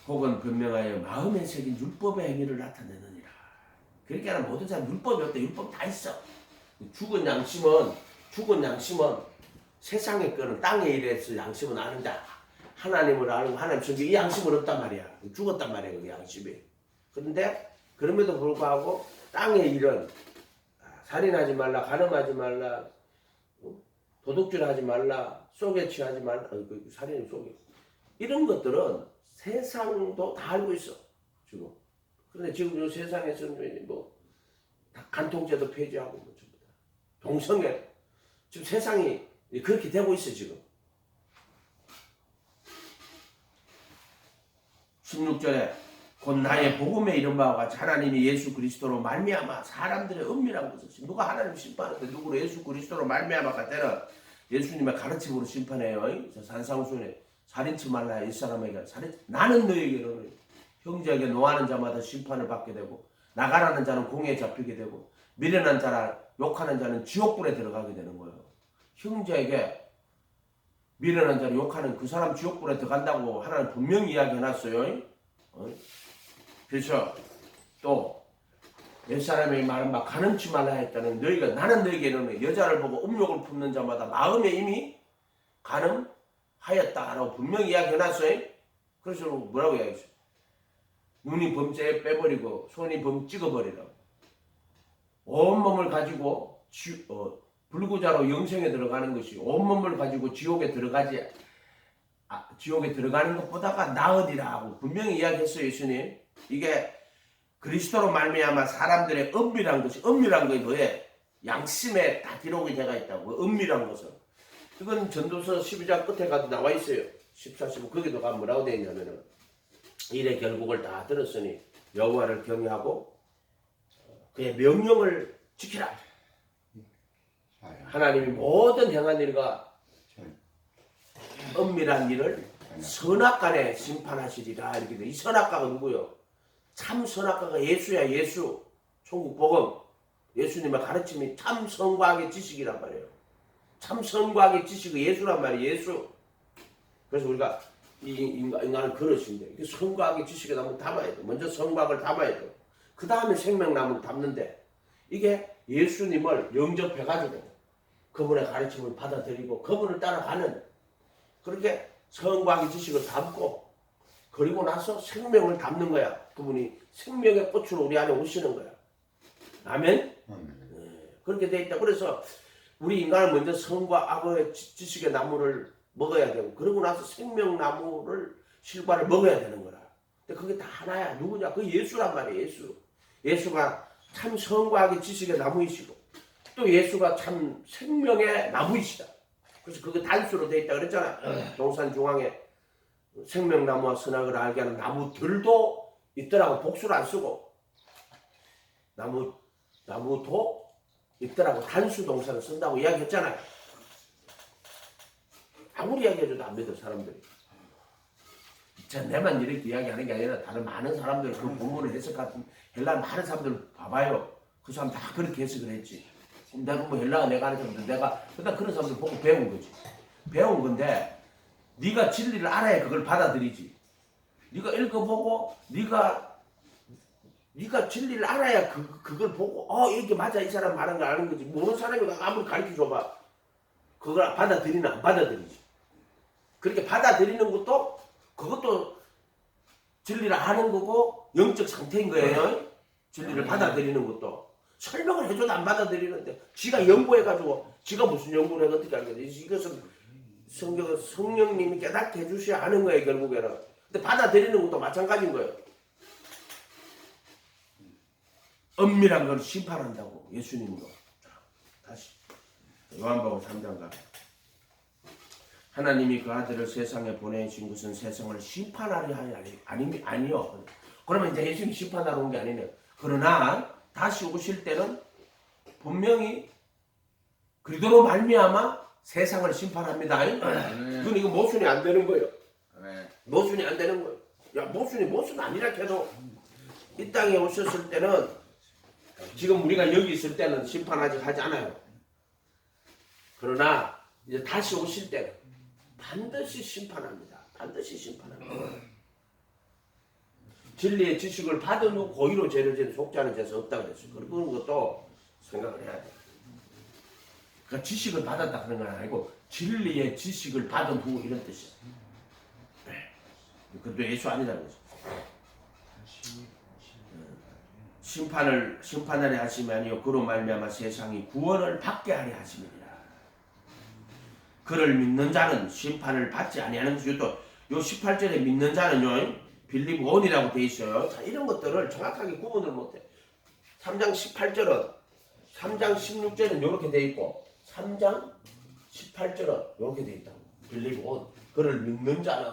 혹은 변명하여 마음에 새긴 율법의 행위를 나타내느니라. 그러니까 모든 사람 율법이 없다. 율법 다 있어. 죽은 양심은 세상의 거는 땅의 일에서 양심은 아는 자. 하나님을 알고 하나님 성경 이 양심은 없단 말이야. 죽었단 말이야 그 양심이. 그런데 그럼에도 불구하고 땅의 일은 살인하지 말라, 간음하지 말라, 도둑질하지 말라, 속에 취하지 말라, 살인이 속에 이런 것들은 세상도 다 알고 있어 지금. 그런데 지금 이 세상에서는 뭐 간통죄도 폐지하고 뭐 전부 다 동성애 지금 세상이 그렇게 되고 있어 지금. 16절에 곧 나의 복음에 이른 바와 같이 하나님이 예수 그리스도로 말미암아 사람들의 은밀한 것을 누가 하나님 심판하는데 누구로 예수 그리스도로 말미암아가 때는 예수님의 가르침으로 심판해요. 산상수훈에 살인치 말라 이 사람에게 살인 나는 너에게는 형제에게 노하는 자마다 심판을 받게 되고 나가라는 자는 공에 잡히게 되고 미련한 자라 욕하는 자는 지옥불에 들어가게 되는 거예요. 형제에게 미련한 자를 욕하는 그 사람 지옥불에 들어간다고 하나님 분명히 이야기해놨어요. 그렇죠. 또 옛사람의 말은 막 간음치 말라 했다는 너희가 나는 너희에게는 여자를 보고 음욕을 품는 자마다 마음에 이미 가늠하였다라고 분명히 이야기해놨어요. 그래서 뭐라고 이야기했어요? 눈이 범죄에 빼버리고 손이 범 찍어버리라고. 온몸을 가지고 불구자로 영생에 들어가는 것이 온몸을 가지고 지옥에 들어가는 것보다가 나으리라고 분명히 이야기했어요. 예수님. 이게 그리스도로 말미암아 사람들의 은밀한 것이 뭐예요? 양심에 다 기록이 되어 있다고. 은밀한 것은. 이건 전도서 12장 끝에 가도 나와 있어요. 14, 15 거기도 가면 뭐라고 되어 있냐면은 일의 결국을 다 들었으니 여호와를 경외하고 그의 명령을 지키라. 하나님이 모든 행한 일과 은밀한 일을 선악간에 심판하시리라. 이렇게 돼. 이 선악가가 누구요? 참 선악가가 예수야. 예수. 천국 복음. 예수님의 가르침이 참 선과학의 지식이란 말이에요. 참 선과학의 지식이 예수란 말이에요. 예수. 그래서 우리가 이 인간을 걸으신데 선과학의 지식에 한번 담아야 돼. 먼저 선과학을 담아야 돼. 그 다음에 생명나무를 담는데 이게 예수님을 영접해가지고 그분의 가르침을 받아들이고 그분을 따라가는 그렇게 선과학의 지식을 담고 그리고 나서 생명을 담는 거야. 그분이 생명의 꽃으로 우리 안에 오시는 거야. 아멘? 그렇게 돼 있다. 그래서 우리 인간은 먼저 선과 악의 지식의 나무를 먹어야 되고 그러고 나서 생명나무를 실과를 먹어야 되는 거라. 근데 그게 다 하나야. 누구냐? 그 예수란 말이에요. 예수. 예수가 참 선과 악의 지식의 나무이시고 또 예수가 참 생명의 나무이시다. 그래서 그게 단수로 돼 있다 그랬잖아. 동산 중앙에 생명나무와 선악을 알게 하는 나무들도 있더라고. 복수를 안 쓰고 나무도 있더라고. 단수 동사를 쓴다고 이야기했잖아요. 아무리 이야기해줘도 안 믿어 사람들이. 내만 이렇게 이야기하는 게 아니라 다른 많은 사람들 그 본문을 해석하는 헬라 많은 사람들 봐봐요. 그 사람 다 그렇게 해석을 했지. 내가 뭐 헬라가 내가 하는 사람들 내가 그다음 그런 사람들 보고 배운 거지. 배운 건데 네가 진리를 알아야 그걸 받아들이지. 네가 읽어보고 네가 진리를 알아야 그걸 보고 이렇게 맞아 이 사람 말한 걸 아는 거지. 모르는 사람이 아무리 가르쳐줘봐 그걸 받아들이나 안 받아들이지. 그렇게 받아들이는 것도 그것도 진리를 아는 거고 영적 상태인 거예요. 진리를 받아들이는 것도 설명을 해줘도 안 받아들이는데 지가 연구해가지고 지가 무슨 연구를 해서 어떻게 알겠냐. 이것은 성령님이 깨닫게 해주셔야 하는 거예요. 결국에는. 근데 받아들이는 것도 마찬가지인 거예요. 엄밀한 걸 심판한다고 예수님도. 다시 요한복음 3장 가. 하나님이 그 아들을 세상에 보내신 것은 세상을 심판하려 하니 아니요. 그러면 이제 예수님 심판하러 온 게 아니네요. 그러나 다시 오실 때는 분명히 그리스도로 말미암아 세상을 심판합니다. 그건 이거 모순이 안 되는 거예요. 모순이 안 되는 거예요. 야 모순 아니라 해도 이 땅에 오셨을 때는 지금 우리가 여기 있을 때는 심판 아직 하지 않아요. 그러나 이제 다시 오실 때는 반드시 심판합니다. 반드시 심판합니다. 진리의 지식을 받은 후 고의로 죄를 지는 속죄하는 죄는 없다고 그랬어요. 그런 것도 생각을 해야 돼요. 그러니까 지식을 받았다 그런 건 아니고 진리의 지식을 받은 후 이런 뜻이에요. 그것도 예수 아니라는 거죠. 심판하려 하심이 아니요 그로 말미암아 세상이 구원을 받게 하려 하심이니라. 그를 믿는 자는 심판을 받지 아니하는 것이요. 또 요 18절에 믿는 자는요 빌리브 온이라고 돼 있어요. 자, 이런 것들을 정확하게 구분을 못해. 3장 18절은 3장 16절은 이렇게 돼 있고 3장 18절은 이렇게 돼 있다고. 빌리브 온. 그를 믿는 자는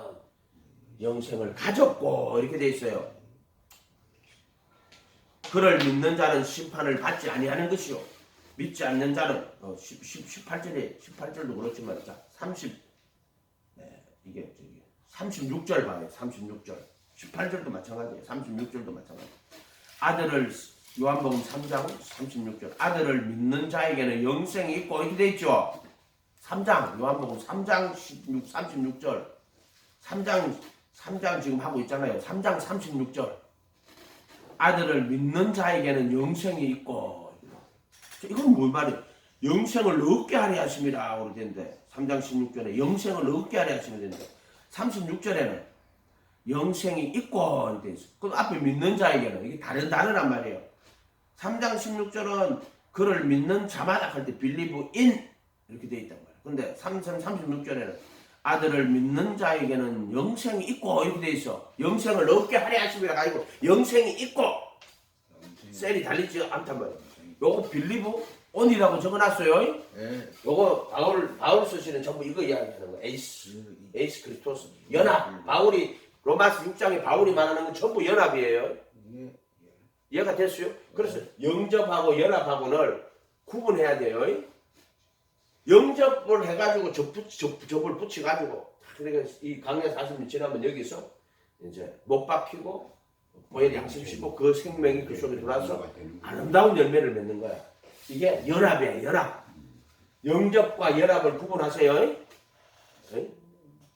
영생을 가졌고 이렇게 돼 있어요. 그를 믿는 자는 심판을 받지 아니하는 것이요. 믿지 않는 자는 18절도 그렇지만 자 36절 봐요. 36절. 18절도 마찬가지예요. 36절도 마찬가지. 아들을 요한복음 3장 36절. 아들을 믿는 자에게는 영생이 있고 이렇게 돼 있죠. 3장 요한복음 3장 36절. 3장 지금 하고 있잖아요. 3장 36절. 아들을 믿는 자에게는 영생이 있고. 이건 뭘 말이에요? 영생을 얻게 하려 하심이라 그러는데 3장 16절에 영생을 얻게 하려 하시면 되는데 36절에는 영생이 있고 돼 있어. 그 앞에 믿는 자에게는 이게 다른 단어란 말이에요. 3장 16절은 그를 믿는 자마다 할 때 believe in 이렇게 돼 있단 말이에요. 근데 3장 36절에는 아들을 믿는 자에게는 영생이 있고 이렇게 돼 있어. 영생을 얻게 하려 하심이라 아니고 영생이 있고 셀이 달리지 않단 말이에요. 요거 believe on이라고 적어놨어요.
예.
요거 바울 쓰시는 전부 이거 이야기하는 거예요. 에이스 크리스토스 연합. 바울이 로마서 6장에 바울이 말하는 건 전부 연합이에요. 이해가 됐어요? 그래서 영접하고 연합하고는 구분해야 돼요. 영접을 해가지고 접을 붙여가지고 그러니까 이 강약 40년 지나면 여기서 이제 못 박히고 보혈 양심 씻고 그 생명이 그 속에 들어와서 아름다운 열매를 맺는 거야. 이게 연합이야, 연합. 영접과 연합을 구분하세요.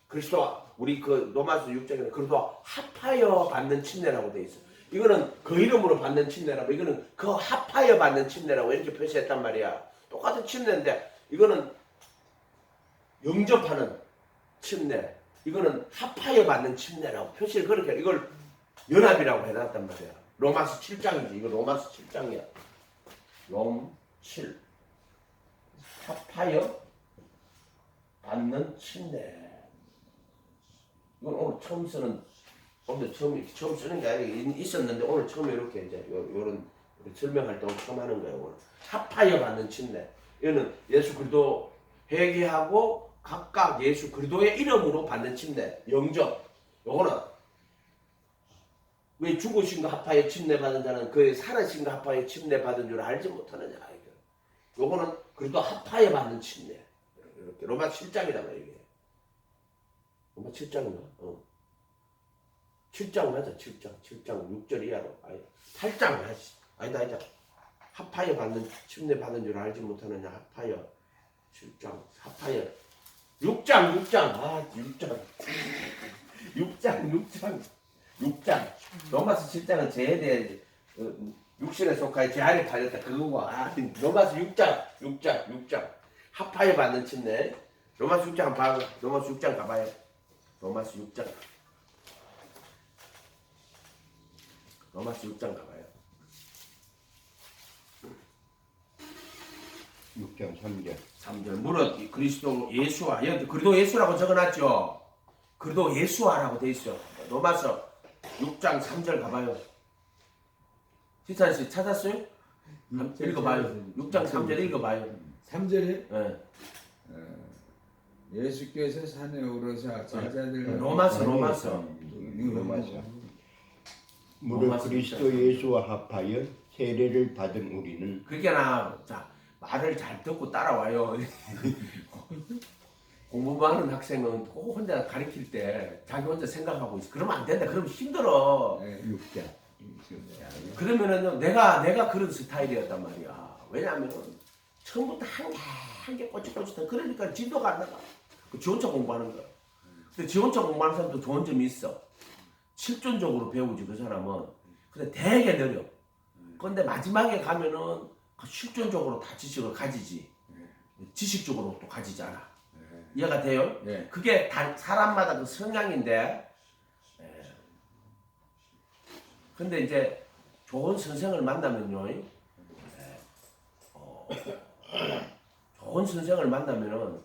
그리스도 우리 그 로마서 6장에는 그리스도 합하여 받는 침례라고 돼 있어. 이거는 그 이름으로 받는 침례라고, 이거는 그 합하여 받는 침례라고 이렇게 표시했단 말이야. 똑같은 침례인데 이거는 영접하는 침례, 이거는 합하여 받는 침례라고 표시를 그렇게 이걸 연합이라고 해놨단 말이야. 로마서 7장이지. 이거 로마서 7장이야. 롬 7. 합하여 받는 침례. 이건 오늘 처음 쓰는, 오늘 처음 쓰는 게 아니라 있었는데 오늘 처음 이렇게 이제 요런 설명할 때 오늘 처음 하는 거예요. 오늘. 합하여 받는 침례. 이거는 예수 그리스도 회개하고 각각 예수 그리스도의 이름으로 받는 침례. 영접. 요거는 왜 죽으신 거 합하여 침례 받은 자는 그의 살아신 거 합하여 침례 받은 줄 알지 못하느냐. 요거는 그리스도 합하여 받는 침례. 이렇게 로마 7장이란 말이에요. 로마 7장인가? 7장 맞아. 7장 6절 이하로. 8장 아니다. 합하여 받는 침례 받은 줄 알지 못하느냐. 합하여 7장 합하여 6장 6장 로마서 7장은 죄에 대해 육신에 속하여 죄 안에 팔렸다 그거고. 로마서 6장 합하여 받는 침례. 로마서 6장 봐. 로마서 6장 가봐요. 로마서 6장 가봐요.
6장 3절.
무릇 그리스도 예수와 여기 그리스도 예수라고 적어놨죠. 그리스도 예수와라고 돼 있어. 로마서 6장 3절 가봐요. 시찬 씨 찾았어요? 읽어봐요. 6장 3절 읽어봐요.
3절에
네.
예수께서 산에 오르사 제자들
로마서.
무릇 그리스도 예수와 합하여 세례를 받은 우리는
그러니까 자 말을 잘 듣고 따라와요. 공부하는 학생은 꼭 혼자 가르칠 때 자기 혼자 생각하고 있어. 그러면 안 된다. 그러면 힘들어.
6장.
그러면은 내가 그런 스타일이었단 말이야. 왜냐하면 처음부터 한 개 꼬치꼬치다. 그러니까 진도가 안 나가. 지 혼자 공부하는 거야. 근데 지 혼자 공부하는 사람도 좋은 점이 있어. 실존적으로 배우지 그 사람은. 근데 되게 느려. 근데 마지막에 가면은 실존적으로 다 지식을 가지지. 지식적으로 또 가지지 않아. 이해가 돼요?
네.
그게 사람마다 그 성향인데. 근데 이제 좋은 선생을 만나면요. 좋은 선생을 만나면은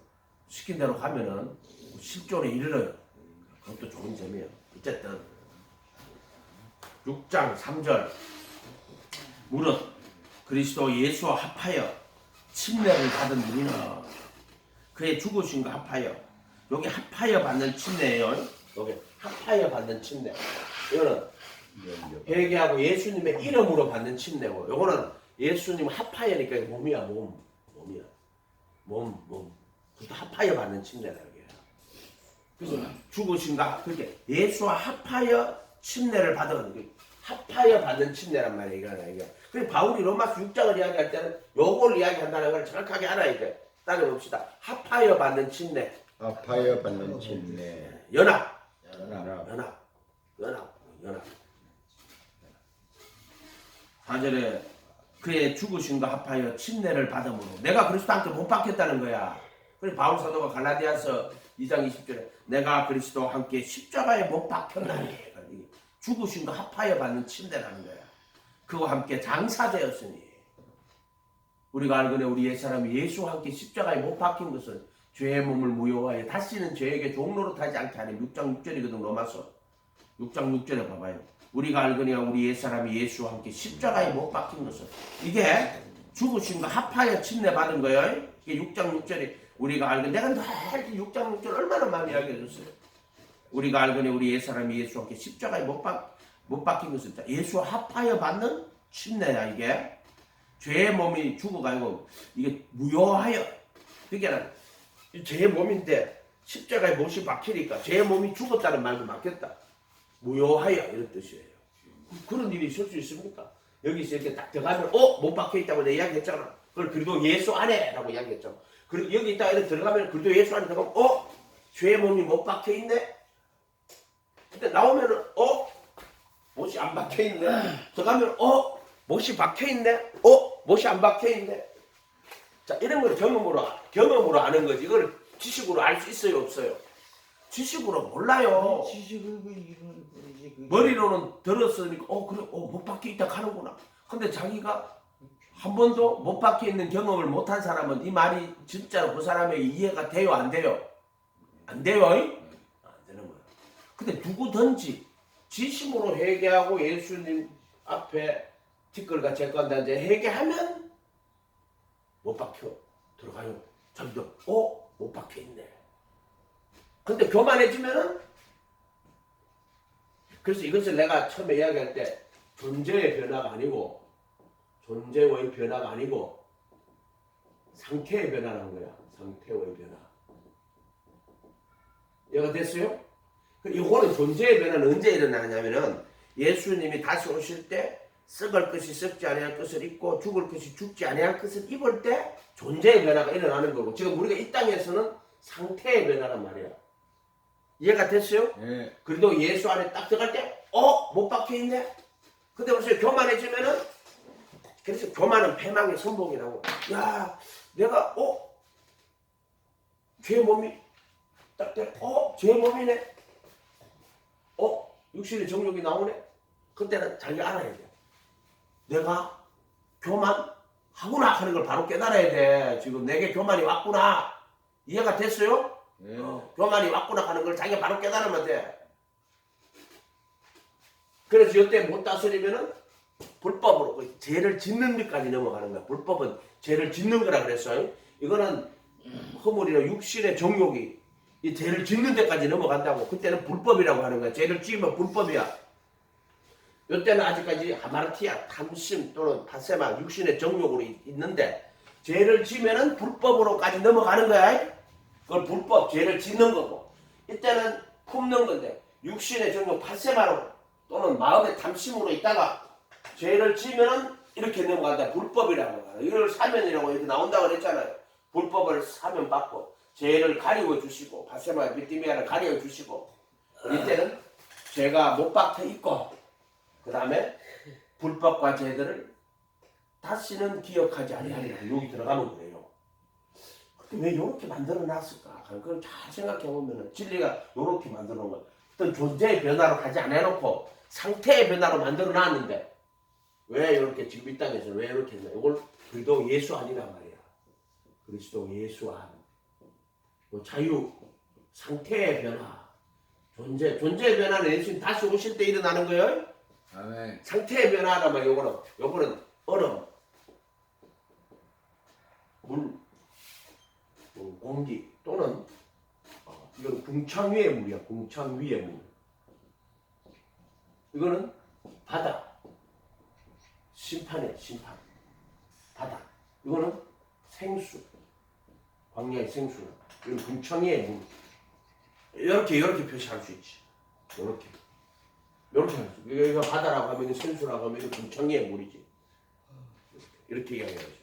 시킨 대로 가면은 실존에 이르러요. 그것도 좋은 점이에요. 어쨌든 6장 3절 무릇 그리스도 예수와 합하여 침례를 받은 우리는 그의 죽으심과 합하여, 여기 합하여 받는 침례예요. 여기 합하여 받는 침례. 이거는 회개하고 예수님의 이름으로 받는 침례고, 요거는 예수님 합하여니까 몸이야, 몸이야. 몸. 그것도 합하여 받는 침례라고 해요. 그래서 죽으신가, 그렇게 예수와 합하여 침례를 받은, 합하여 받는 침례란 말이에요, 이게. 그래서 바울이 로마서 6장을 이야기할 때는 요걸 이야기한다는 걸 정확하게 알아야 돼. 따져봅시다. 합하여 받는 침례.
합하여 받는 침례.
연합. 4절에 그의 죽으심과 합하여 침례를 받음으로 내가 그리스도 함께 못 박혔다는 거야. 그래 바울 사도가 갈라디아서 2장 20절에 내가 그리스도와 함께 십자가에 못 박혔나니 죽으심과 합하여 받는 침례라는 거야. 그와 함께 장사되었으니 우리가 알거니 우리 옛사람이 예수와 함께 십자가에 못 박힌 것은 죄의 몸을 무효하여 다시는 죄에게 종로로 타지 않게 하는 6장 6절이거든. 로마서 6장 6절에 봐봐요. 우리가 알거니와 우리 옛사람이 예수와 함께 십자가에 못 박힌 것은 이게 죽으심과 합하여 침례 받은 거예요. 이게 6장 6절에 우리가 알거니 내가 늘 6장 6절 얼마나 많이 이야기해 줬어요. 우리가 알거니 우리 옛사람이 예수와 함께 십자가에 못 박힌 것은 예수와 합하여 받는 침례야. 이게 죄의 몸이 죽어가지고 이게 무효하여 그러니까 죄의 몸인데 십자가에 못이 박히니까 죄의 몸이 죽었다는 말도 맞겠다. 무효하여 이런 뜻이에요. 그런 일이 있을 수 있습니까? 여기서 이렇게 딱 들어가면 못 박혀있다고 내가 이야기했잖아. 그걸 그래도 예수 안에 라고 이야기했잖아. 그리고 여기 있다가 이렇게 들어가면 그래도 예수 안에 들어가면 죄의 몸이 못 박혀있네. 근데 나오면은 못이 안 박혀있네. 들어가면 못이 박혀있네. 못이 안 박혀있네. 자, 이런 걸 경험으로 아는 거지. 이걸 지식으로 알 수 있어요, 없어요? 지식으로 몰라요.
지식을 이건 그러지.
머리로는 들었으니까 그래 못 박혀 있다 하는구나. 근데 자기가 한 번도 못 박혀 있는 경험을 못한 사람은 이 말이 진짜로 그 사람에게 이해가 돼요, 안 돼요? 안 돼요? 안 되는 거야. 근데 누구든지 지식으로 회개하고 예수님 앞에 티끌과 제거한다 이제 회개하면 못 박혀 들어가요. 자기도 못 박혀 있네. 근데 교만해지면은 그래서 이것을 내가 처음에 이야기할 때 존재의 변화가 아니고 존재의 변화가 아니고 상태의 변화라는 거야. 상태의 변화. 이해가 됐어요? 이거는 존재의 변화는 언제 일어나냐면은 예수님이 다시 오실 때 썩을 것이 썩지 아니할 것을 입고 죽을 것이 죽지 아니할 것을 입을 때 존재의 변화가 일어나는 거고 지금 우리가 이 땅에서는 상태의 변화란 말이야. 이해가 됐어요?
예.
그래도 예수 안에 딱 들어갈 때 못 박혀있네? 근데 벌써 교만해지면은 그래서 교만은 패망의 선봉이라고. 야 내가 죄의 몸이 딱 돼. 죄의 몸이네. 육신의 정욕이 나오네. 그때는 자기 알아야 돼. 내가 교만하구나 하는 걸 바로 깨달아야 돼. 지금 내게 교만이 왔구나. 이해가 됐어요?
예.
교만이 왔구나 하는 걸 자기가 바로 깨달으면 돼. 그래서 이때 못 다스리면은 불법으로 죄를 짓는 데까지 넘어가는 거야. 불법은 죄를 짓는 거라 그랬어요. 이거는 허물이나 육신의 정욕이 이 죄를 짓는 데까지 넘어간다고. 그때는 불법이라고 하는 거야. 죄를 지으면 불법이야. 이때는 아직까지 하마르티아, 탐심 또는 파세마, 육신의 정욕으로 있는데 죄를 지으면은 불법으로까지 넘어가는 거야. 그걸 불법, 죄를 짓는 거고. 이때는 품는 건데 육신의 정욕, 파세마로 또는 마음의 탐심으로 있다가 죄를 지으면은 이렇게 넘어간다. 불법이라고 하는 이걸 사면이라고 이렇게 나온다고 그랬잖아요. 불법을 사면 받고 죄를 가리워 주시고 바세마 비티미아를 가리워 주시고 이때는 죄가 못 박혀 있고 그 다음에 불법과 죄들을 다시는 기억하지 아니하리라. 여기 들어가면 그래요. 근데 왜 이렇게 만들어 놨을까? 그걸 잘 생각해 보면 진리가 이렇게 만들어 놓은 거야. 어떤 존재의 변화로 하지 않아놓고 상태의 변화로 만들어 놨는데 왜 이렇게 지금 이 땅에서 왜 이렇게 했나? 이걸 그리스도 예수 아니란 말이야. 그리스도 예수 안. 자유, 상태의 변화, 존재의 변화는 예수님 다시 오실 때 일어나는 거예요.
아멘.
상태의 변화라면 요거는 얼음, 물, 공기 또는 이거는 궁창 위의 물이야. 궁창 위의 물. 이거는 바다. 심판이야. 심판. 바다. 이거는 생수. 광야의 생수. 이건 궁창 위의 물. 이렇게 표시할 수 있지. 이렇게 할 수. 여기가 바다라고 하면 생수라고 하면 이건 궁창 위의 물이지. 이렇게 이야기하죠.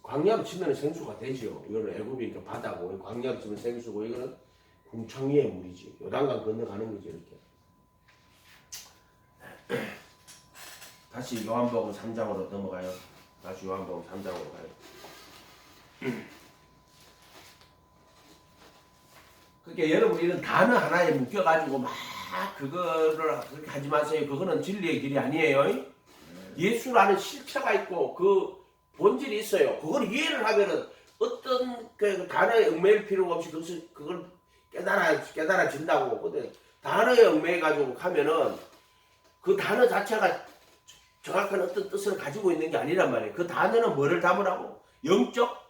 광야로 치면 생수가 되지요. 이거는 애굽이니까 바다고, 광야로 치면 생수고, 이거는 궁창 위의 물이지. 요단강 건너가는 거지, 이렇게. 다시 요한복음 3장으로 넘어가요. 다시 요한복음 3장으로 가요. 그러니까 여러분 이런 단어 하나에 묶여가지고 막 그거를 그렇게 하지 마세요. 그거는 진리의 길이 아니에요. 예수라는 실체가 있고 그 본질이 있어요. 그걸 이해를 하면은 어떤 그 단어에 얽매일 필요가 없이 그걸 깨달아진다고. 근데 단어에 얽매여가지고 가면은 그 단어 자체가 정확한 어떤 뜻을 가지고 있는 게 아니란 말이에요. 그 단어는 뭐를 담으라고? 영적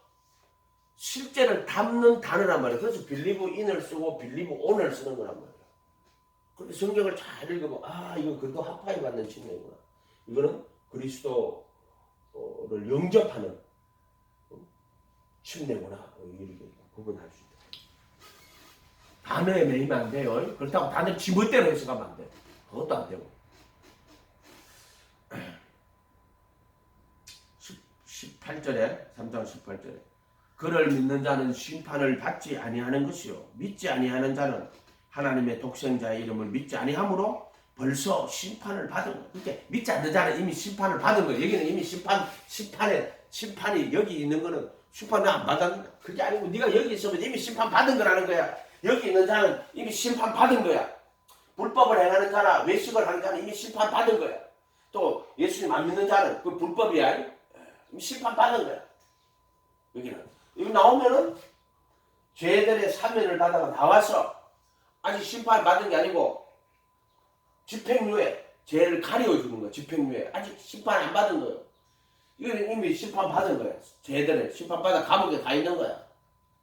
실제를 담는 단어란 말이에요. 그래서 believe in을 쓰고 believe on을 쓰는 거란 말이에요. 그런데 성경을 잘 읽으면 이거 그래도 합파에 받는 침례구나. 이거는 그리스도를 영접하는 침례구나. 이렇게 구분할 수 있다. 단어에 매이면 안 돼요. 그렇다고 단어 지멋대로 해석하면 안 돼요. 그것도 안 되고. 18절에 3장 18절에 그를 믿는 자는 심판을 받지 아니하는 것이요 믿지 아니하는 자는 하나님의 독생자의 이름을 믿지 아니하므로 벌써 심판을 받은 거예요. 그러니까 믿지 않는 자는 이미 심판을 받은 거예요. 여기는 이미 심판이 여기 있는 거는 심판을 안 받았는다. 그게 아니고 네가 여기 있으면 이미 심판 받은 거라는 거야. 여기 있는 자는 이미 심판 받은 거야. 불법을 행하는 자나 외식을 하는 자는 이미 심판 받은 거야. 또 예수님 안 믿는 자는 그 불법이야. 심판 받은 거야. 여기는 여기 나오면은 죄들의 사면을 받아가 나와서 아직 심판 받은 게 아니고 집행유예 죄를 가리워 주는 거야. 집행유예 아직 심판 안 받은 거야. 이거는 이미 심판 받은 거야. 죄들의 심판 받아 감옥에 가 있는 거야.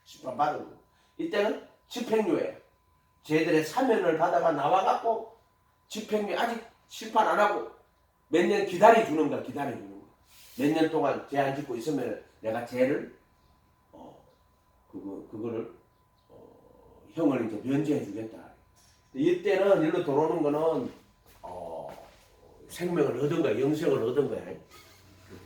심판 받은 거. 이때는 집행유예 죄들의 사면을 받아가 나와갖고 집행유예 아직 심판 안 하고 몇 년 기다려 주는 거야. 기다려 주는 거야. 몇 년 동안 죄 안 짓고 있으면 내가 죄를 그거를 형을 이제 면제해 주겠다. 이때는 일로 들어오는 거는 생명을 얻은 거야. 영생을 얻은 거야.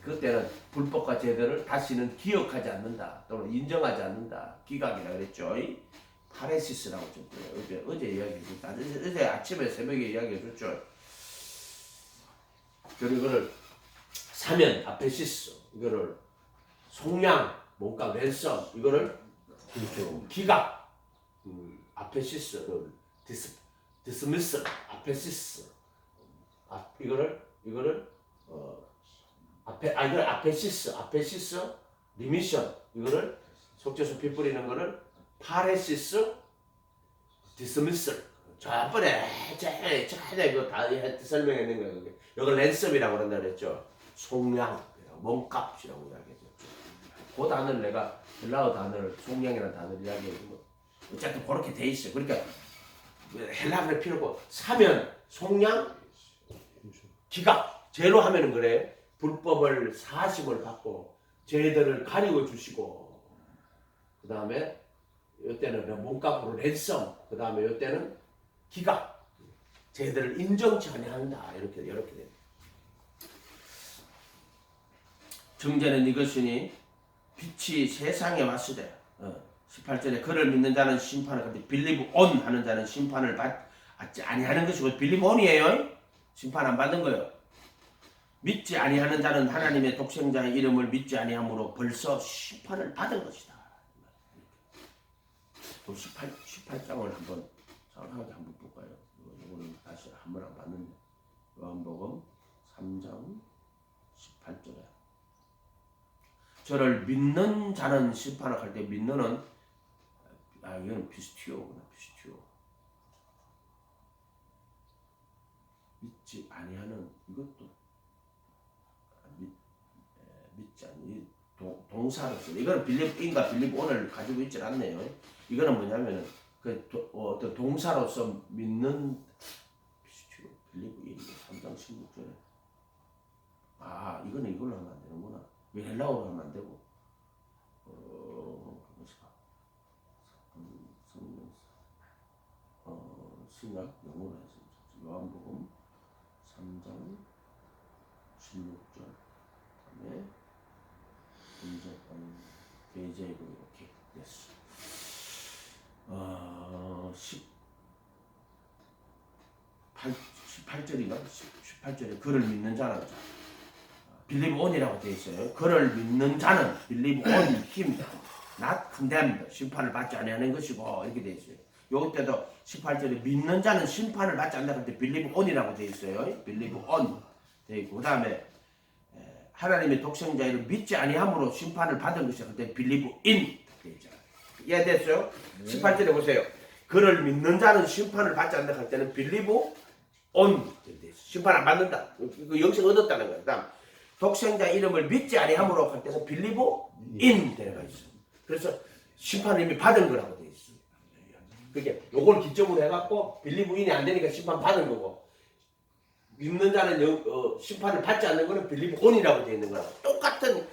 그때는 불법과 죄들을 다시는 기억하지 않는다. 또는 인정하지 않는다. 기각이라 그랬죠. 파레시스라고 줬고요. 어제 이야기했었다. 어제 아침에 새벽에 이야기해줬죠. 그리고 이거를 사면 아페시스, 이거를 속량, 뭔가 랜섬, 이거를 기각, 아페시스를 디스미스, 아페시스, 이거를 이걸 아페시스, 리미션, 이거를 속죄소 피 뿌리는 거를 파레시스, 디스미스. 저번에 전에 이거 다 설명했는 거예요. 이걸 랜섬이라고 그런다 그랬죠. 속량, 몸값이라고 이야기했죠. 그 단어를 내가 헬라어 단어를 속량이라는 단어를 이야기해주면 어쨌든 그렇게 돼 있어요. 그러니까 헬라어를 필요 없고 사면, 속량, 기각, 죄로 하면은 그래. 불법을 사심을 받고 죄들을 가리워 주시고 그 다음에 이때는 몸값으로 랜섬, 그 다음에 이때는 기각, 죄들을 인정치 아니한다. 이렇게 됩니다. 정죄는 이것이니 빛이 세상에 왔으되 18절에 그를 믿는 자는 심판을 받지 believe on 하는 자는 심판을 받지 아니하는 것이고 believe on이에요. 심판 안 받는 거예요. 믿지 아니하는 자는 하나님의 독생자의 이름을 믿지 아니하므로 벌써 심판을 받은 것이다. 또 18장을 한번 정확하게 한번 볼까요? 이거는 다시 한번 안 봤는데 요한복음 3장 18절에 저를 믿는 자는 심판을 할 때 믿는은 이거는 피스티오구나. 피스티오. 믿지 아니하는 이것도 믿지 아니 동사로서 이거는 빌립인과 빌립 오늘 가지고 있질 않네요. 이거는 뭐냐면은 어떤 동사로서 믿는 피스티오 빌립 1 3장 16절에 이거는 이걸로 하면 안 되는구나. 왜 헬라어로 하면 안 되고 신약 영어로 해서 요한복음 3장 16절 다음에 대제로 이렇게 됐어. 18절인가? 18절에 그를 믿는 자는 believe on이라고 되어 있어요. 그를 믿는 자는 believe on him not condemned 심판을 받지 아니하는 것이고 이렇게 되어 있어요. 요때도 18절에 믿는 자는 심판을 받지 않는다 할 때 believe on이라고 되어 있어요. believe on 되어 있고 그다음에 하나님의 독생자를 믿지 아니함으로 심판을 받은 것이 그때 believe in 되어 있잖아요. 이해됐어요? 18절에 보세요. 그를 믿는 자는 심판을 받지 않는다 할 때는 believe on 되어 있어요. 심판 안 받는다. 그 영생 얻었다는 거예요. 그다음 독생자 이름을 믿지 아니함으로 할 때는 believe in 되어가 있어요. 그래서 심판을 이미 받은 거라고 되어 있어요. 그게 요걸 기점으로 해갖고 believe in이 안 되니까 심판 받은 거고 믿는 자는 심판을 받지 않는 거는 believe on이라고 되어 있는 거라고 똑같은